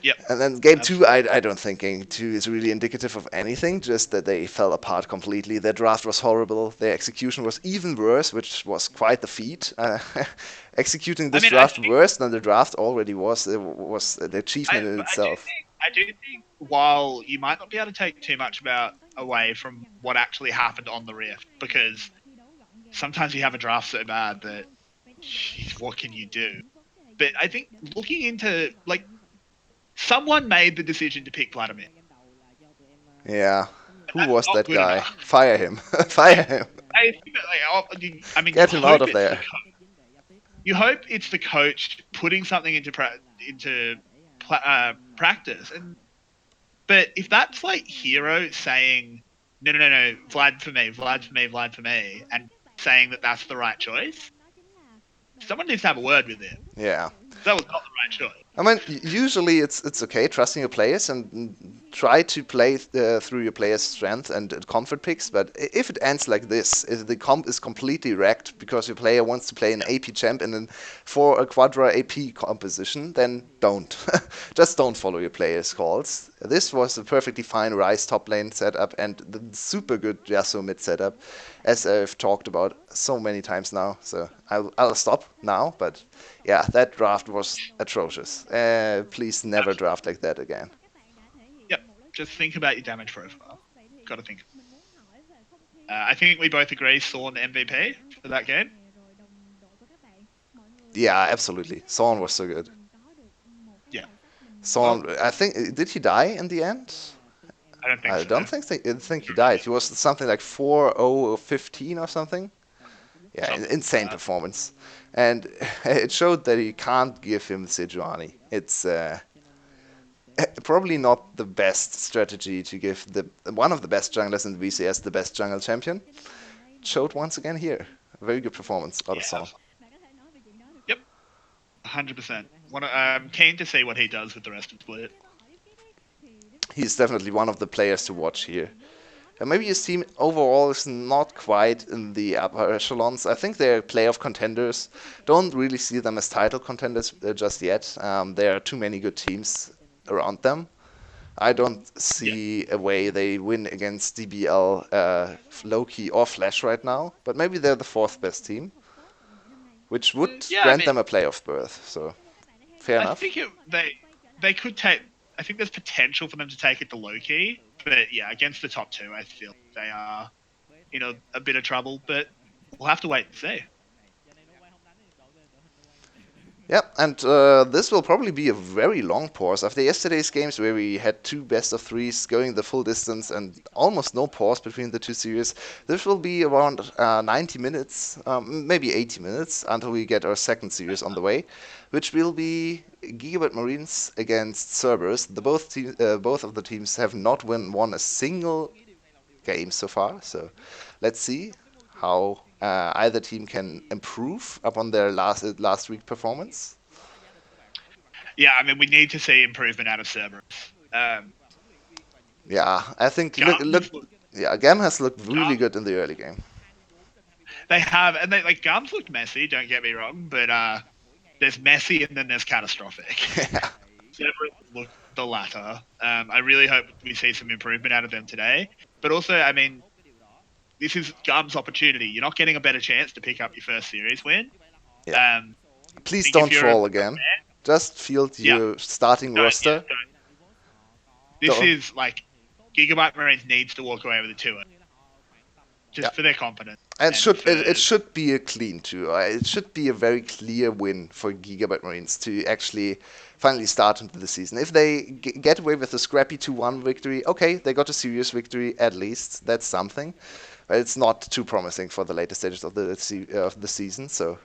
Yep. And then game two, Absolutely. I don't think game two is really indicative of anything, just that they fell apart completely. Their draft was horrible, their execution was even worse, which was quite the feat. Executing I this mean, I draft think worse than the draft already was an achievement in itself. I do think while you might not be able to take too much about away from what actually happened on the Rift, because sometimes you have a draft so bad that, geez, what can you do? But I think looking into like someone made the decision to pick Vladimir. Yeah. And Who that's was not that good guy? enough. Fire him. Fire him. I think that, I mean, Get him out of there. You hope it's the coach putting something into practice, but if that's like Hero saying no, Vlad for me, Vlad for me, Vlad for me, and saying that that's the right choice, someone needs to have a word with him. Yeah. That was not the right choice. I mean, usually it's okay trusting your players and try to play through your players' strength and comfort picks. But if it ends like this, if the comp is completely wrecked because your player wants to play an AP champ and then for a Quadra AP composition, then don't. Just don't follow your players' calls. This was a perfectly fine Ryze top lane setup and the super good Yasuo mid setup, as I've talked about so many times now. So I'll stop now, but yeah, that draft was atrocious. Please never draft like that again. Yep. Just think about your damage profile. Got to think. I think we both agree Sawn MVP for that game. Yeah, absolutely. Sawn was so good. Yeah. Sawn, I think, did he die in the end? I don't think I so. don't think he died. He was something like 4-0-15 or something. Yeah, Something insane like that. performance. And it showed that you can't give him Sejuani. It's probably not the best strategy to give the one of the best junglers in the VCS the best jungle champion. Showed once again here. A very good performance out of Sawn. Yep. 100%. Keen to see what he does with the rest of Split. He's definitely one of the players to watch here. And maybe his team overall is not quite in the upper echelons. I think they're playoff contenders. Don't really see them as title contenders just yet. There are too many good teams around them. I don't see a way they win against DBL, Loki, or Flash right now. But maybe they're the fourth best team, which would Yeah, I grant mean, them a playoff berth. So fair I enough. think they could take. I think there's potential for them to take it to Loki, but yeah, against the top two, I feel they are in a bit of trouble. But we'll have to wait and see. Yeah, and this will probably be a very long pause. After yesterday's games, where we had two best of threes going the full distance and almost no pause between the two series, this will be around 90 minutes, maybe 80 minutes, until we get our second series on the way, which will be Gigabit Marines against Cerberus. Both of the teams have not won a single game so far, so let's see how either team can improve upon their last week performance. Yeah, I mean, we need to see improvement out of Cerberus. Yeah, I think Gums, yeah, Gam has looked really good in the early game. they have, and like Gums looked messy. Don't get me wrong, but there's messy and then there's catastrophic. Yeah. Cerberus looked the latter. I really hope we see some improvement out of them today. But also, I mean, this is Gum's opportunity. You're not getting a better chance to pick up your first series win. Yeah. Please think if don't you're troll a again. fan- Just field Yeah. your starting roster. don't. This Don't- is like Gigabyte Marines needs to walk away with a 2 just Yeah. for their confidence. And for- it should be a clean 2. It should be a very clear win for Gigabyte Marines to actually finally start into the season. If they get away with a scrappy 2-1 victory, okay, they got a serious victory at least. That's something. But it's not too promising for the later stages of the season. So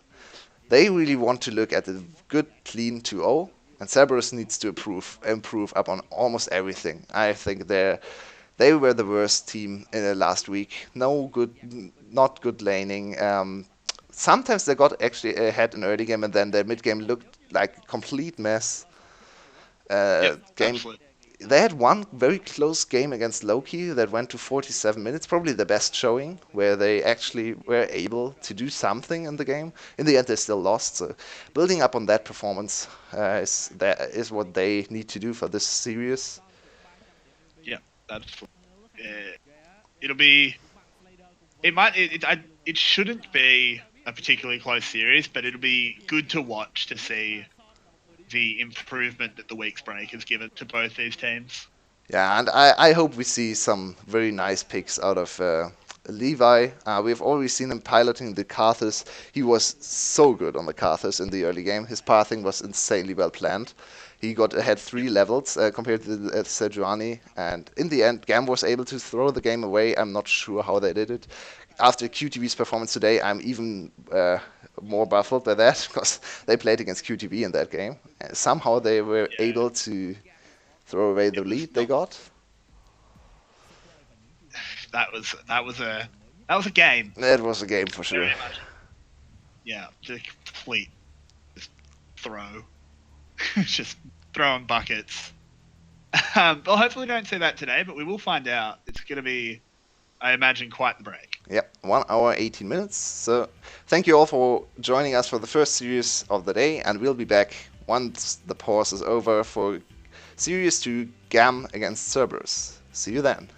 they really want to look at a good, clean 2-0. And Cerberus needs to improve upon almost everything. I think they were the worst team in the last week. Not good laning. Sometimes they got actually ahead in early game, and then their mid game looked like a complete mess. absolutely. They had one very close game against Loki that went to 47 minutes, probably the best showing, where they actually were able to do something in the game. In the end, they still lost. So building up on that performance is what they need to do for this series. Yeah, absolutely. It'll be. It might. It shouldn't be a particularly close series, but it'll be good to watch to see the improvement that the week's break has given to both these teams. Yeah, and I hope we see some very nice picks out of Levi. We've already seen him piloting the Karthus. He was so good on the Karthus in the early game. His pathing was insanely well planned. He got ahead 3 levels compared to Sejuani, and in the end, Gam was able to throw the game away. I'm not sure how they did it. After QTV's performance today, I'm even more baffled by that because they played against QTV in that game. Somehow they were able to throw away the lead they got. That was a game. That was a game for sure. Yeah, just complete throw, just throwing buckets. Well, hopefully we don't see that today, but we will find out. It's going to be, I imagine, quite the break. Yep, 1 hour 18 minutes. So thank you all for joining us for the first series of the day, and we'll be back once the pause is over for Series 2 Gam against Cerberus. See you then.